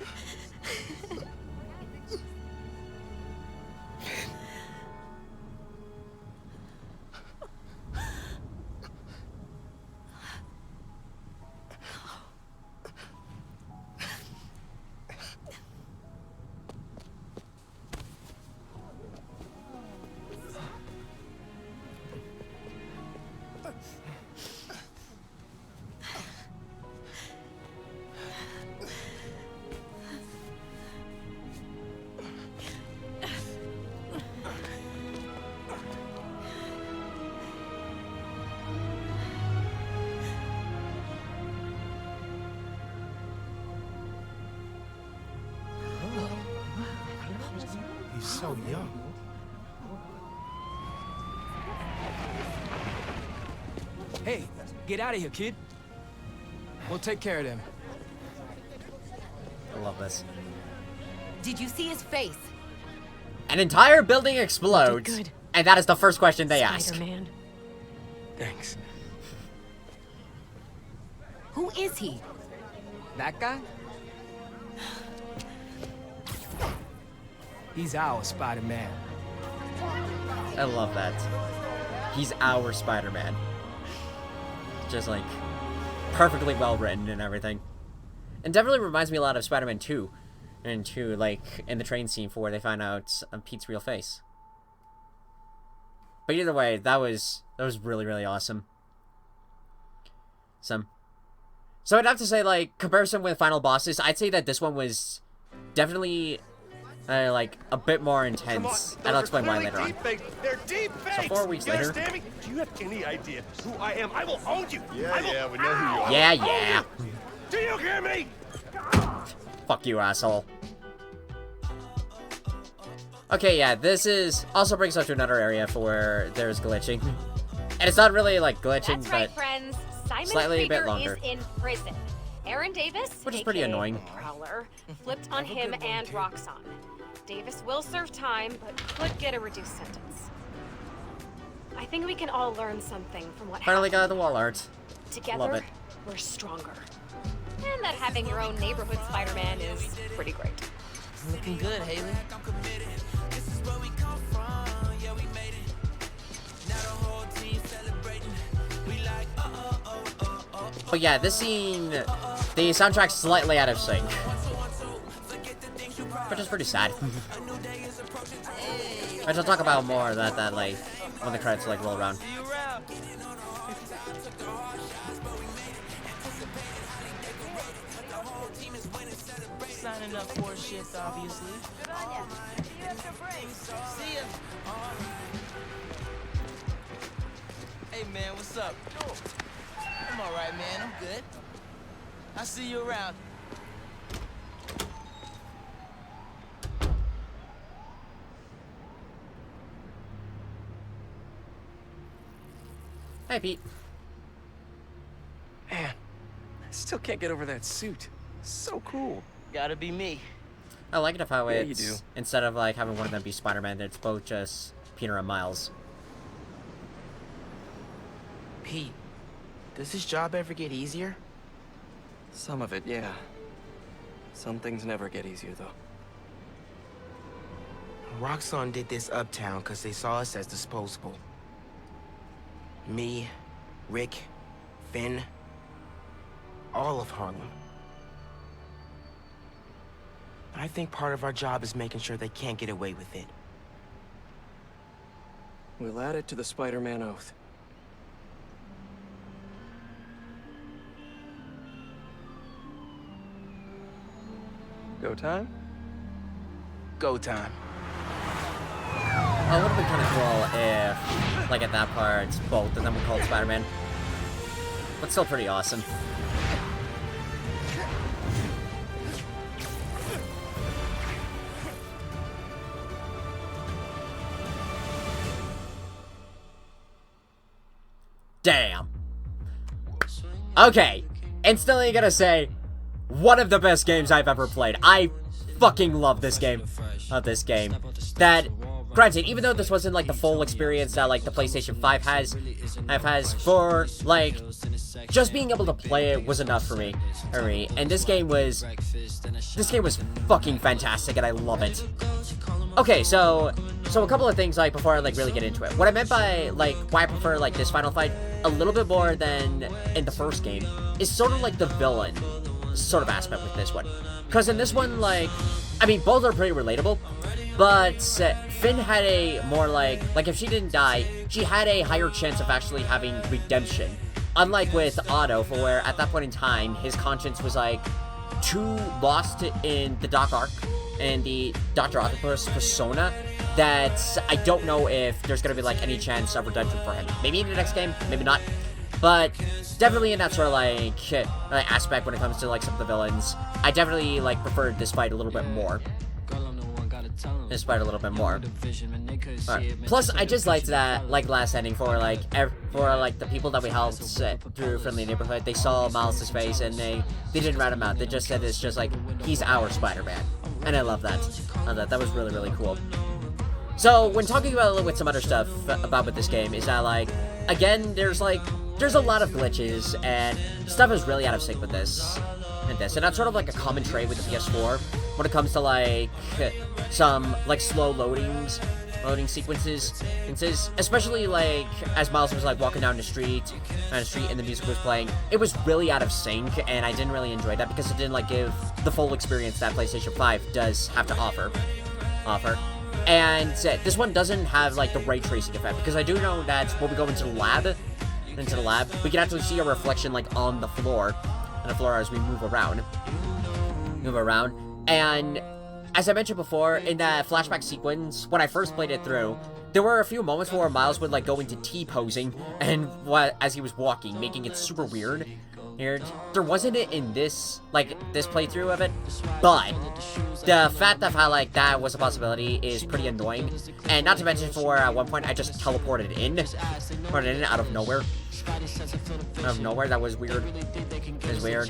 He's so young. Hey, get out of here, kid. We'll take care of them. I love this. Did you see his face? An entire building explodes, Good. and that is the first question they ask. Spider-Man. Thanks. Who is he? That guy? He's our Spider-Man. I love that. He's our Spider-Man. Just, like, perfectly well written and everything. And definitely reminds me a lot of Spider-Man 2. And 2, like, in the train scene for where they find out Pete's real face. But either way, that was really, really awesome. So I'd have to say, like, comparison with final bosses, I'd say that this one was definitely, like, a bit more intense. And I'll explain why later on. They're deep fakes. So 4 weeks You later. understand me? Do you have any idea who I am? I will own you. Yeah, we know who you are. Yeah. Do you hear me? Fuck you, asshole. Okay, yeah, this is also brings us to another area for where there's glitching. And it's not really, like, glitching, That's right, but friends. Simon slightly a bit Krieger longer. is in prison. Aaron Davis, Which is pretty aka annoying. Prowler, flipped on him and Roxxon. Davis will serve time, but could get a reduced sentence. I think we can all learn something from what Finally happened. got the wall art. Together, Love it. we're stronger. And that having your own neighborhood Spider-Man is pretty great. Looking good, Haley. But yeah, this scene, the soundtrack's slightly out of sync. Which is pretty sad. Which I'll talk about more of that like, when the credits, like, roll around. Signing up for a shift, obviously. Good on ya. See you after break. See ya. Hey, man, what's up? I'm all right, man. I'm good. I'll see you around. Hey, Pete. Man, I still can't get over that suit. So cool. Gotta be me. I like it how Yeah, it's, you do. instead of like having one of them be Spider-Man, it's both just Peter and Miles. Pete, does this job ever get easier? Some of it, yeah. Some things never get easier, though. Roxxon did this uptown because they saw us as disposable. Me, Rick, Finn, all of Harlem. I think part of our job is making sure they can't get away with it. We'll add it to the Spider-Man oath. Go time? Go time. Oh, it would have been kind of cool if, like at that part, both of them were called Spider-Man. But still pretty awesome. Damn. Okay, instantly gonna say, one of the best games I've ever played. I fucking love this game. That, granted, even though this wasn't like the full experience that like the PlayStation 5 has for like, just being able to play it was enough for me. And this game was fucking fantastic, and I love it. Okay, so a couple of things like before I like really get into it. What I meant by like why I prefer like this final fight a little bit more than in the first game is sort of like the villain sort of aspect with this one. Because in this one, like, I mean, both are pretty relatable, but Finn had a more like if she didn't die, she had a higher chance of actually having redemption. Unlike with Otto, for where at that point in time, his conscience was like too lost in the Doc Ock and the Dr. Octopus persona that I don't know if there's gonna be like any chance of redemption for him. Maybe in the next game, maybe not. But definitely in that sort of like aspect when it comes to like some of the villains, I definitely like preferred this fight a little bit more. Right. Plus, I just liked that like last ending for like the people that we helped through Friendly Neighborhood. They saw Miles' face and they didn't rat him out. They just said it's just like he's our Spider-Man, and I love that. That was really, really cool. So when talking about a little bit some other stuff about with this game is that like again there's a lot of glitches and stuff is really out of sync with this. And that's sort of like a common trait with the PS4 when it comes to like some like slow loading sequences, especially like as Miles was like walking down the street and the music was playing. It was really out of sync, and I didn't really enjoy that because it didn't like give the full experience that PlayStation 5 does have to offer. And this one doesn't have like the ray tracing effect, because I do know that when we go into the lab, we can actually see a reflection like on the floor as we move around. And as I mentioned before, in that flashback sequence, when I first played it through, there were a few moments where Miles would like go into T-posing and as he was walking, making it super weird. There wasn't it in this playthrough of it, but the fact of how like that was a possibility is pretty annoying. And not to mention, for at one point I just teleported in out of nowhere. That was weird. It was weird.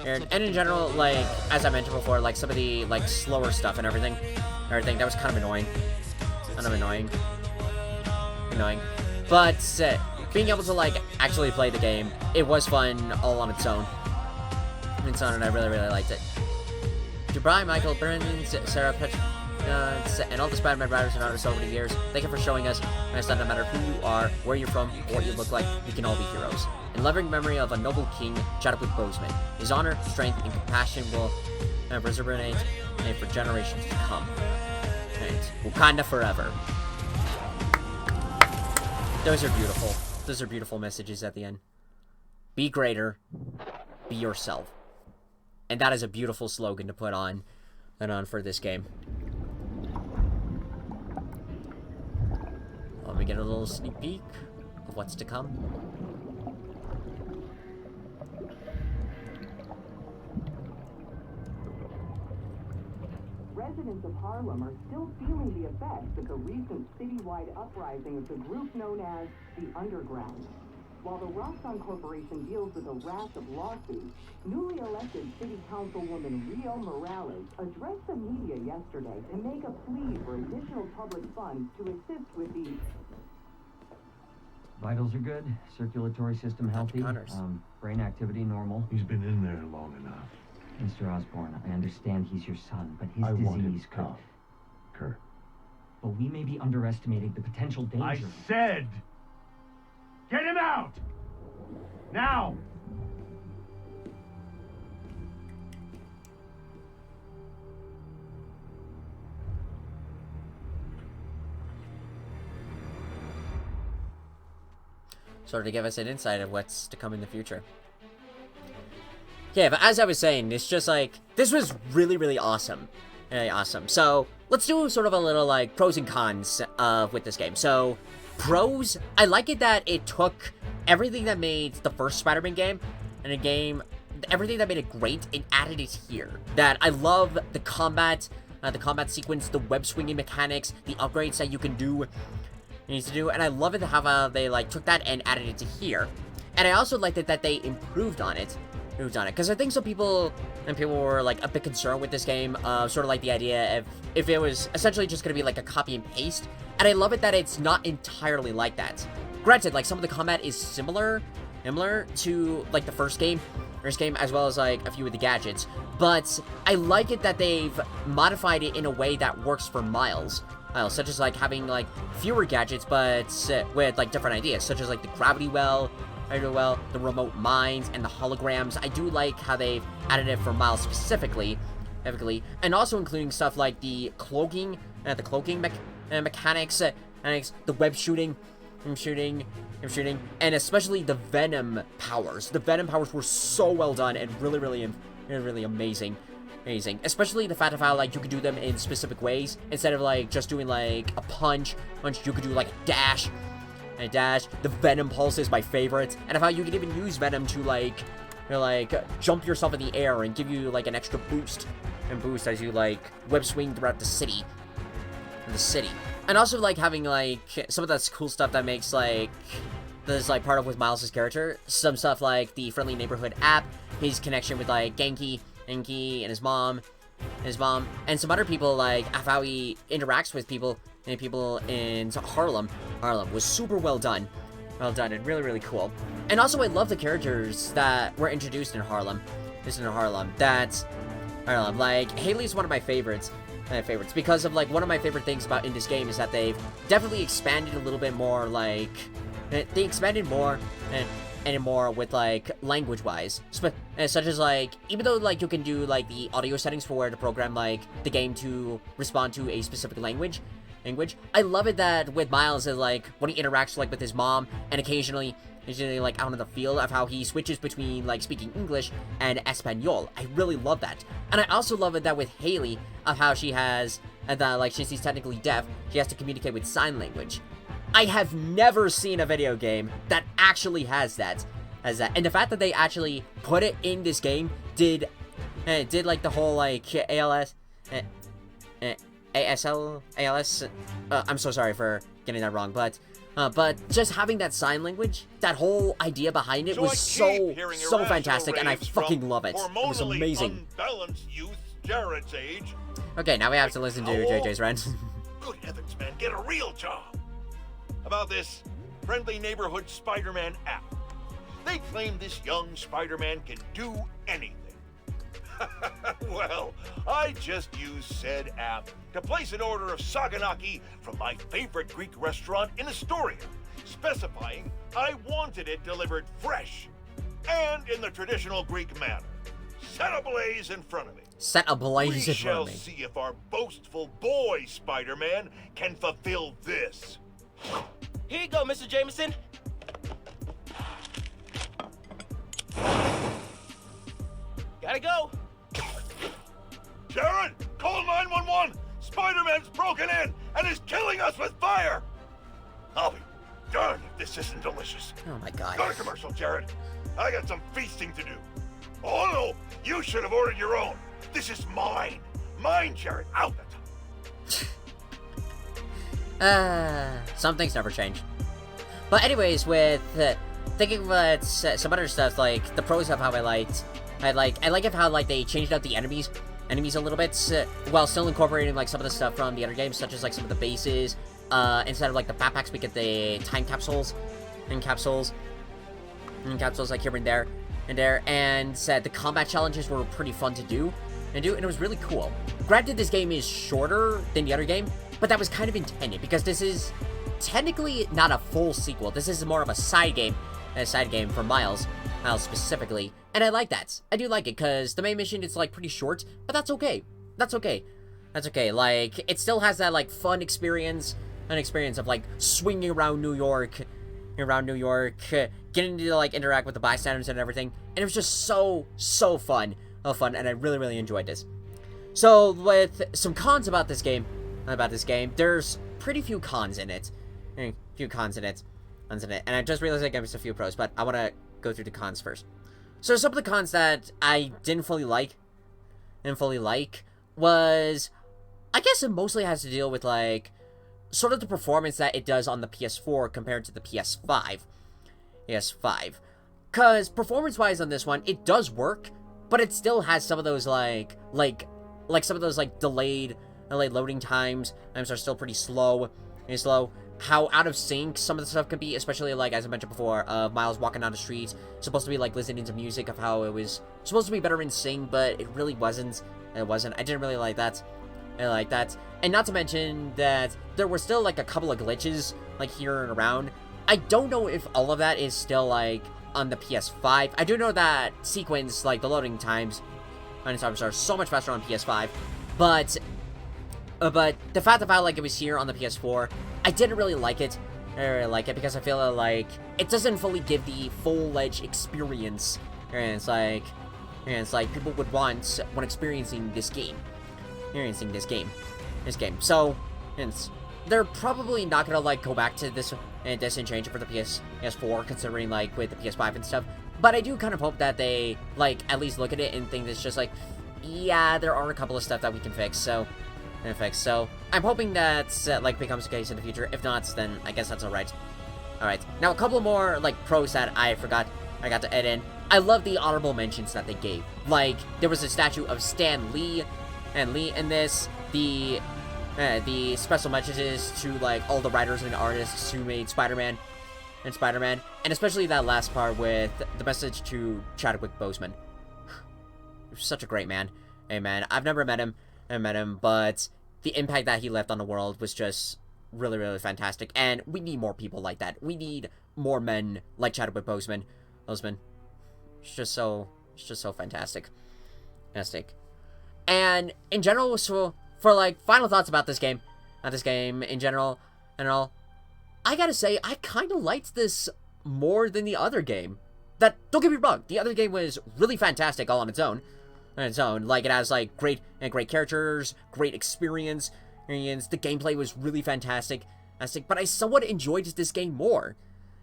And in general, like as I mentioned before, like some of the like slower stuff and everything that was kind of annoying. But being able to like actually play the game, it was fun all on its own. And I really, really liked it. To Brian, Michael, Brendan, Sarah, and all the Spider-Man writers and artists over the years, thank you for showing us that no matter who you are, where you're from, or what you look like, we can all be heroes. In loving memory of a noble king, Chadwick Boseman, his honor, strength, and compassion will reverberate for generations to come. And Wakanda forever. Those are beautiful. Those are beautiful messages at the end. Be greater. Be yourself. And that is a beautiful slogan to put on for this game. Let me get a little sneak peek. of what's to come. Residents of Harlem are still feeling the effects of the recent citywide uprising of the group known as the Underground. While the Roxxon Corporation deals with a rash of lawsuits, newly elected City Councilwoman Rio Morales addressed the media yesterday to make a plea for additional public funds to assist with the... Vitals are good, circulatory system healthy, brain activity normal. He's been in there long enough. Mr. Osborn, I understand he's your son, but his disease could... Kurt. But we may be underestimating the potential danger. I said... Get him out! Now! Sort of to give us an insight of what's to come in the future. Yeah, but as I was saying, it's just like, this was really, really awesome. Really awesome. So, let's do sort of a little, like, pros and cons with this game. So, pros, I like it that it took everything that made the first Spider-Man game, and everything that made it great, and added it here. That I love the combat sequence, the web-swinging mechanics, the upgrades that you can do, and I love it how they, like, took that and added it to here. And I also liked it that they improved on it, because I think some people were, like, a bit concerned with this game, sort of like the idea if it was essentially just going to be, like, a copy and paste, and I love it that it's not entirely like that. Granted, like, some of the combat is similar to, like, the first game, as well as, like, a few of the gadgets, but I like it that they've modified it in a way that works for Miles, such as, like, having, like, fewer gadgets, but with, like, different ideas, such as, like, the gravity well, the remote mines, and the holograms. I do like how they've added it for Miles specifically, and also including stuff like the cloaking mechanics, the web shooting, and especially the Venom powers. The Venom powers were so well done and really amazing. Especially the fact of how, like, you could do them in specific ways. Instead of, like, just doing, like, a punch, you could do, like, a dash. The Venom pulse is my favorite. And of how you can even use Venom to, like, jump yourself in the air and give you, like, an extra boost. As you, like, web swing throughout the city. And also, like, having, like, some of that cool stuff that makes, like, this, like, part of with Miles' character. Some stuff like the Friendly Neighborhood app, his connection with, like, Genki, and his mom, and some other people, like, how he interacts with people in Harlem. Was super well done. And really cool. And also, I love the characters that were introduced in Harlem. Like, Haley's one of my favorites. Because of, like, one of my favorite things about in this game is that they've definitely expanded a little bit more, like, they expanded more and more with, like, language-wise, such as, like, even though, like, you can do, like, the audio settings for where to program, like, the game to respond to a specific language, I love it that with Miles, like, when he interacts, like, with his mom, and occasionally, like, out in the field, of how he switches between, like, speaking English and Espanol. I really love that. And I also love it that with Haley, of how she has, like, since she's technically deaf, she has to communicate with sign language. I have never seen a video game that actually has that. And the fact that they actually put it in this game did like, the whole, like, ALS, I'm so sorry for getting that wrong, but just having that sign language, that whole idea behind it was so fantastic, and I fucking love it. It was amazing. Youth, Jared's age. Okay, now we have to listen to JJ's rant. Good heavens, man, get a real job. About this Friendly Neighborhood Spider-Man app. They claim this young Spider-Man can do anything. Well, I just used said app to place an order of saganaki from my favorite Greek restaurant in Astoria, specifying I wanted it delivered fresh and in the traditional Greek manner. Set ablaze in front of me. We shall see if our boastful boy Spider-Man can fulfill this. Here you go, Mr. Jameson. Gotta go. Jared, call 911. Spider-Man's broken in and is killing us with fire. I'll be darned if this this isn't delicious. Oh my god. Go to commercial, Jared. I got some feasting to do. Oh no, you should have ordered your own. This is mine. Mine, Jared. Out. Some things never change. But anyways, with thinking about some other stuff, like the pros of how I like it how like they changed out the enemies a little bit, while still incorporating like some of the stuff from the other games, such as like some of the bases. Instead of like the backpacks, we get the time capsules like here and there, and the combat challenges were pretty fun to do, and it was really cool. Granted, this game is shorter than the other game, but that was kind of intended, because this is technically not a full sequel. This is more of a side game for Miles specifically, and I like that. I do like it, because the main mission is like pretty short, but that's okay. That's okay. Like, it still has that like fun experience, of like swinging around New York, getting to like interact with the bystanders and everything, and it was just so fun, and I really enjoyed this. So with some cons about this game, there's pretty few cons in it, and I just realized I gave a few pros, but I want to go through the cons first. So some of the cons that I didn't fully like was, I guess it mostly has to deal with like sort of the performance that it does on the PS4 compared to the PS5. Because performance-wise on this one, it does work, but it still has some of those like some of those like delayed loading times. Times are still pretty slow. How out of sync some of the stuff can be, especially like as I mentioned before, Miles walking down the street, supposed to be like listening to music, of how it was supposed to be better in sync, but it really wasn't. I didn't really like that. And not to mention that there were still like a couple of glitches like here and around. I don't know if all of that is still like on the PS5. I do know that sequence, like the loading times are so much faster on PS5, but the fact of how like it was here on the PS4, I didn't really like it. Because I feel like it doesn't fully give the full-fledged experience. And it's like people would want when experiencing this game. So, they're probably not gonna like go back to this and change it for the PS4, considering like with the PS5 and stuff. But I do kind of hope that they like at least look at it and think it's just like, yeah, there are a couple of stuff that we can fix. So I'm hoping that like becomes the case in the future. If not, then I guess that's alright. Alright, now a couple more like pros that I got to add in. I love the honorable mentions that they gave. Like, there was a statue of Stan Lee in this. The special messages to like all the writers and artists who made Spider-Man, and especially that last part with the message to Chadwick Boseman. Such a great man. Hey man, I've never met him, but the impact that he left on the world was just really fantastic, and we need more people like that. We need more men like Chadwick Boseman. It's just so fantastic. And in general, so for like final thoughts about this game, in general and all, I gotta say I kind of liked this more than the other game. That, don't get me wrong, the other game was really fantastic all on its own. Like, it has like great characters, great experience. The gameplay was really fantastic, but I somewhat enjoyed this game more.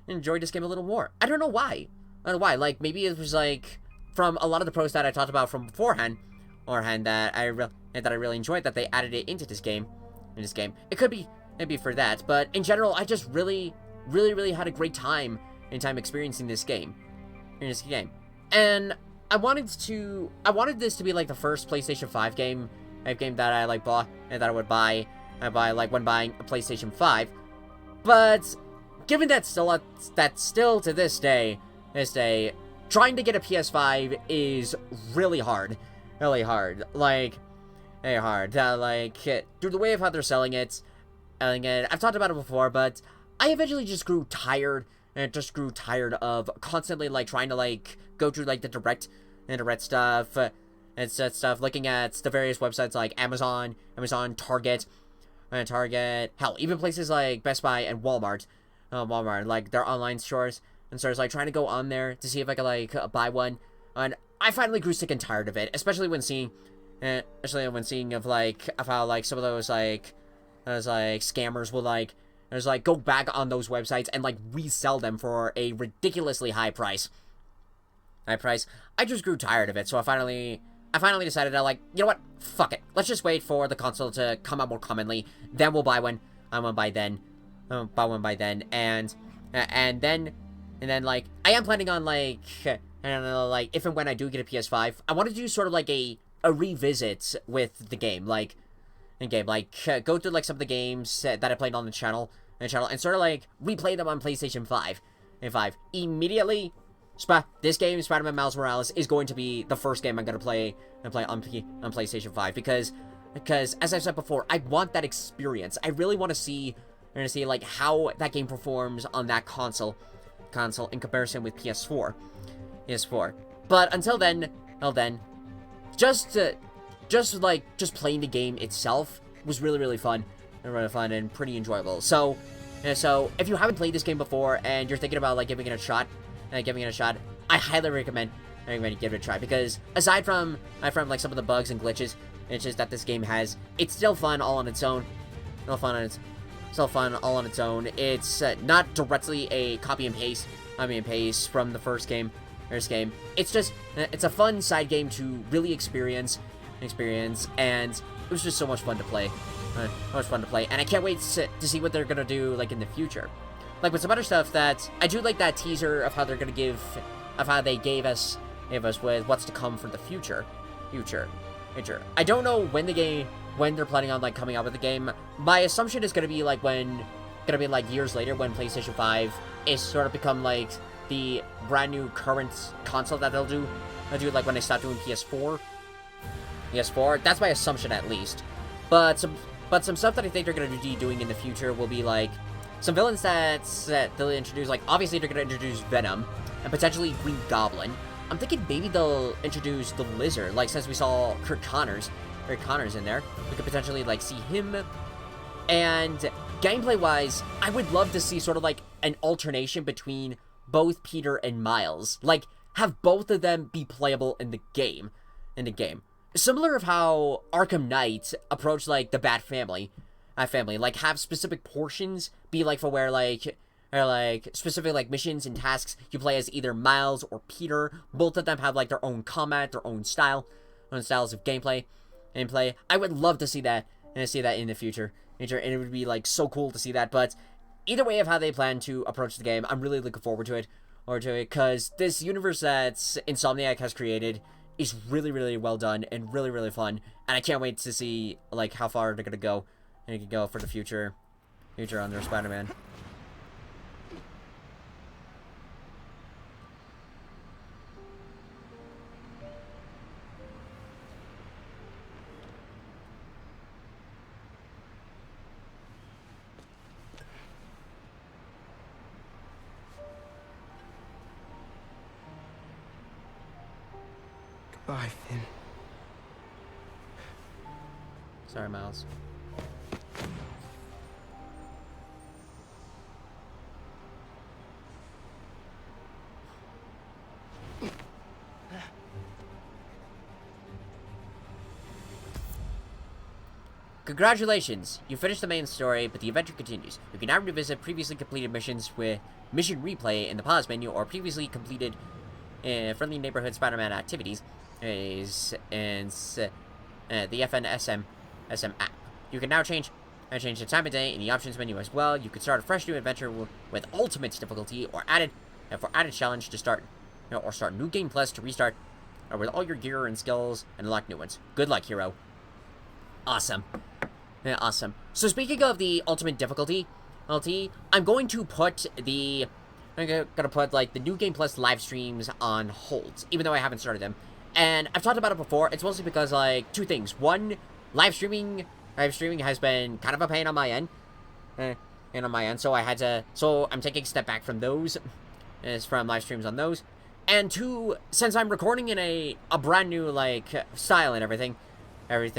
A little more. I don't know why. Like, maybe it was like from a lot of the pros that I talked about from beforehand, that I really enjoyed, that they added it into this game. It could be maybe for that, but in general, I just really had a great time experiencing this game. And I wanted this to be like the first PlayStation 5 game that I like bought and that I would buy. Like when buying a PlayStation 5. But given that still to this day, trying to get a PS5 is really hard. Like, very hard. Through the way of how they're selling it, I've talked about it before, but I eventually just grew tired, of constantly like trying to like go through like the direct stuff, looking at the various websites like Amazon, Target, hell, even places like Best Buy and Walmart, like their online stores, and so I was like trying to go on there to see if I could like buy one, and I finally grew sick and tired of it, especially when seeing of how like some of those like scammers will like There's like, go back on those websites and like resell them for a ridiculously high price. I just grew tired of it, so I finally decided to, like, you know what? Fuck it. Let's just wait for the console to come out more commonly. Then we'll buy one. I won't buy then. I won't buy one by then. And then, like, I am planning on, like, I don't know, like, if and when I do get a PS5, I want to do sort of like a revisit with the game. Like, go through, like, some of the games that I played on the channel, and sort of, like, replay them on PlayStation 5. Immediately, this game, Spider-Man Miles Morales, is going to be the first game I'm going to play on PlayStation 5, because, as I've said before, I want that experience. I really want to see, like, how that game performs on that console in comparison with PS4. But until then, just playing the game itself was really fun, and pretty enjoyable. So if you haven't played this game before and you're thinking about, like, giving it a shot, I highly recommend you give it a try, because aside from like some of the bugs and glitches that this game has, it's still fun all on its own. It's not directly a copy and paste from the first game. It's just, it's a fun side game to really experience, and it was just so much fun to play. And I can't wait to see what they're gonna do, like, in the future. Like, with some other stuff that, I do like that teaser of how they're gonna how they gave us with what's to come for the future. I don't know when they're planning on, like, coming out with the game. My assumption is gonna be, like, years later, when PlayStation 5 is sort of become, like, the brand new current console that they'll do, like, when they stop doing PS4. That's my assumption, at least. But some stuff that I think they're gonna be doing in the future will be, like, some villains that they'll introduce. Like, obviously they're gonna introduce Venom, and potentially Green Goblin. I'm thinking maybe they'll introduce the Lizard, like, since we saw Kirk Connors in there. We could potentially, like, see him. And gameplay-wise, I would love to see sort of, like, an alternation between both Peter and Miles. Like, have both of them be playable in the game. Similar of how Arkham Knight approached, like, the Bat Family. Like, have specific portions be, like, for where, like, specific, like, missions and tasks you play as either Miles or Peter. Both of them have, like, their own combat, their own styles of gameplay. I would love to see that, in the future. And it would be, like, so cool to see that. But either way of how they plan to approach the game, I'm really looking forward to it. Because this universe that Insomniac has created is really well done and really fun. And I can't wait to see, like, how far they're gonna go. And you can go for the future on their Spider-Man. Goodbye, Finn. Sorry, Miles. Congratulations! You finished the main story, but the adventure continues. You can now revisit previously completed missions with Mission Replay in the pause menu, or previously completed friendly neighborhood Spider-Man activities in the FNSM app. You can now change the time of day in the options menu as well. You can start a fresh new adventure with ultimate difficulty, or for added challenge to start, or start New Game Plus to restart, or with all your gear and skills and unlock new ones. Good luck, hero. Awesome. Yeah, awesome. So speaking of the ultimate difficulty, I'm going to put like, the New Game Plus live streams on hold, even though I haven't started them. And I've talked about it before. It's mostly because, like, two things. One, live streaming has been kind of a pain on my end. So I'm taking a step back from those, from live streams on those. And two, since I'm recording in a brand new, like, style and everything, I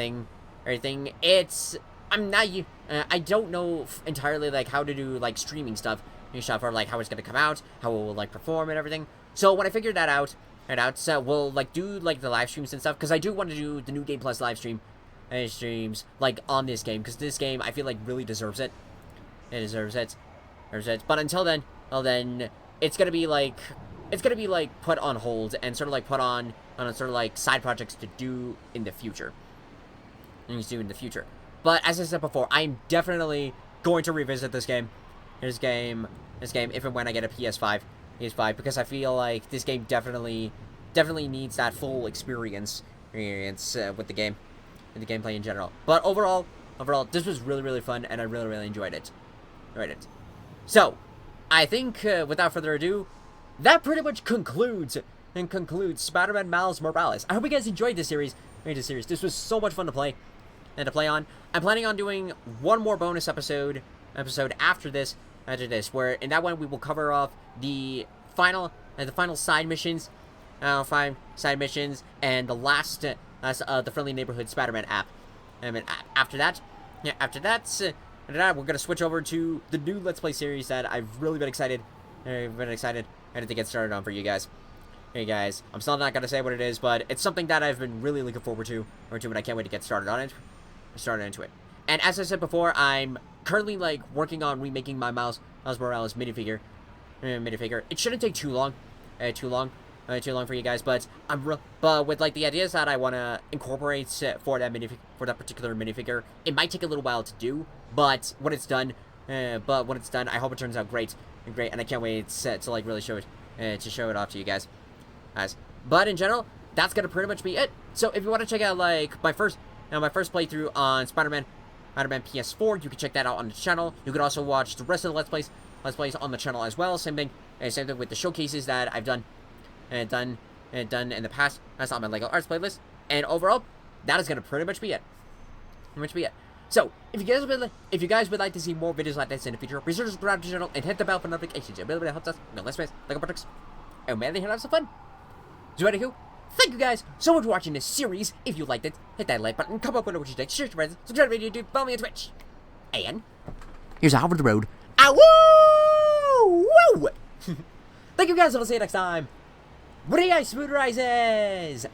don't know entirely, like, how to do, like, streaming stuff, or, like, how it's gonna come out, how it will, like, perform and everything. So when I figured that out, so we'll, like, do, like, the live streams and stuff, because I do want to do the New Game Plus live streams, like, on this game, because this game, I feel like, really deserves it. It deserves it. But until then, well then, it's gonna be like put on hold and sort of like put on sort of like side projects to do in the future. But as I said before, I'm definitely going to revisit this game, if and when I get a PS5, because I feel like this game definitely needs that full experience with the game, and the gameplay in general. But overall, this was really fun, and I really enjoyed it. So, I think without further ado, that pretty much concludes Spider-Man Miles Morales. I hope you guys enjoyed this series. This was so much fun to play on. I'm planning on doing one more bonus episode after this, where in that one we will cover off the final side missions, and the last the Friendly Neighborhood Spider-Man app. And after that, we're gonna switch over to the new Let's Play series that I've really been excited to get started on for you guys. Hey guys, I'm still not gonna say what it is, but it's something that I've been really looking forward to, and I can't wait to get started into it. And as I said before, I'm currently like working on remaking my Miles Morales minifigure. It shouldn't take too long for you guys, but but with like the ideas that I want to incorporate for that particular minifigure, it might take a little while to do, but when it's done, I hope it turns out great, and I can't wait to like really show it off to you guys. But in general, that's gonna pretty much be it. So if you want to check out like my first playthrough on Spider-Man PS4, you can check that out on the channel. You can also watch the rest of the Let's Plays on the channel as well. Same thing with the showcases that I've done in the past. That's on my Lego Arts playlist. And overall, that is gonna pretty much be it. So, if you guys would like to see more videos like this in the future, be sure to subscribe to the channel and hit the bell for notifications. It really helps us. No less space, Lego projects, and man, they have some fun. So anywho, thank you guys so much for watching this series. If you liked it, hit that like button, comment below what you think, share it to friends, subscribe to YouTube, follow me on Twitch. And here's Over the Road. Woo! Thank you guys, and I'll see you next time. What do you guys, Smooth Rises?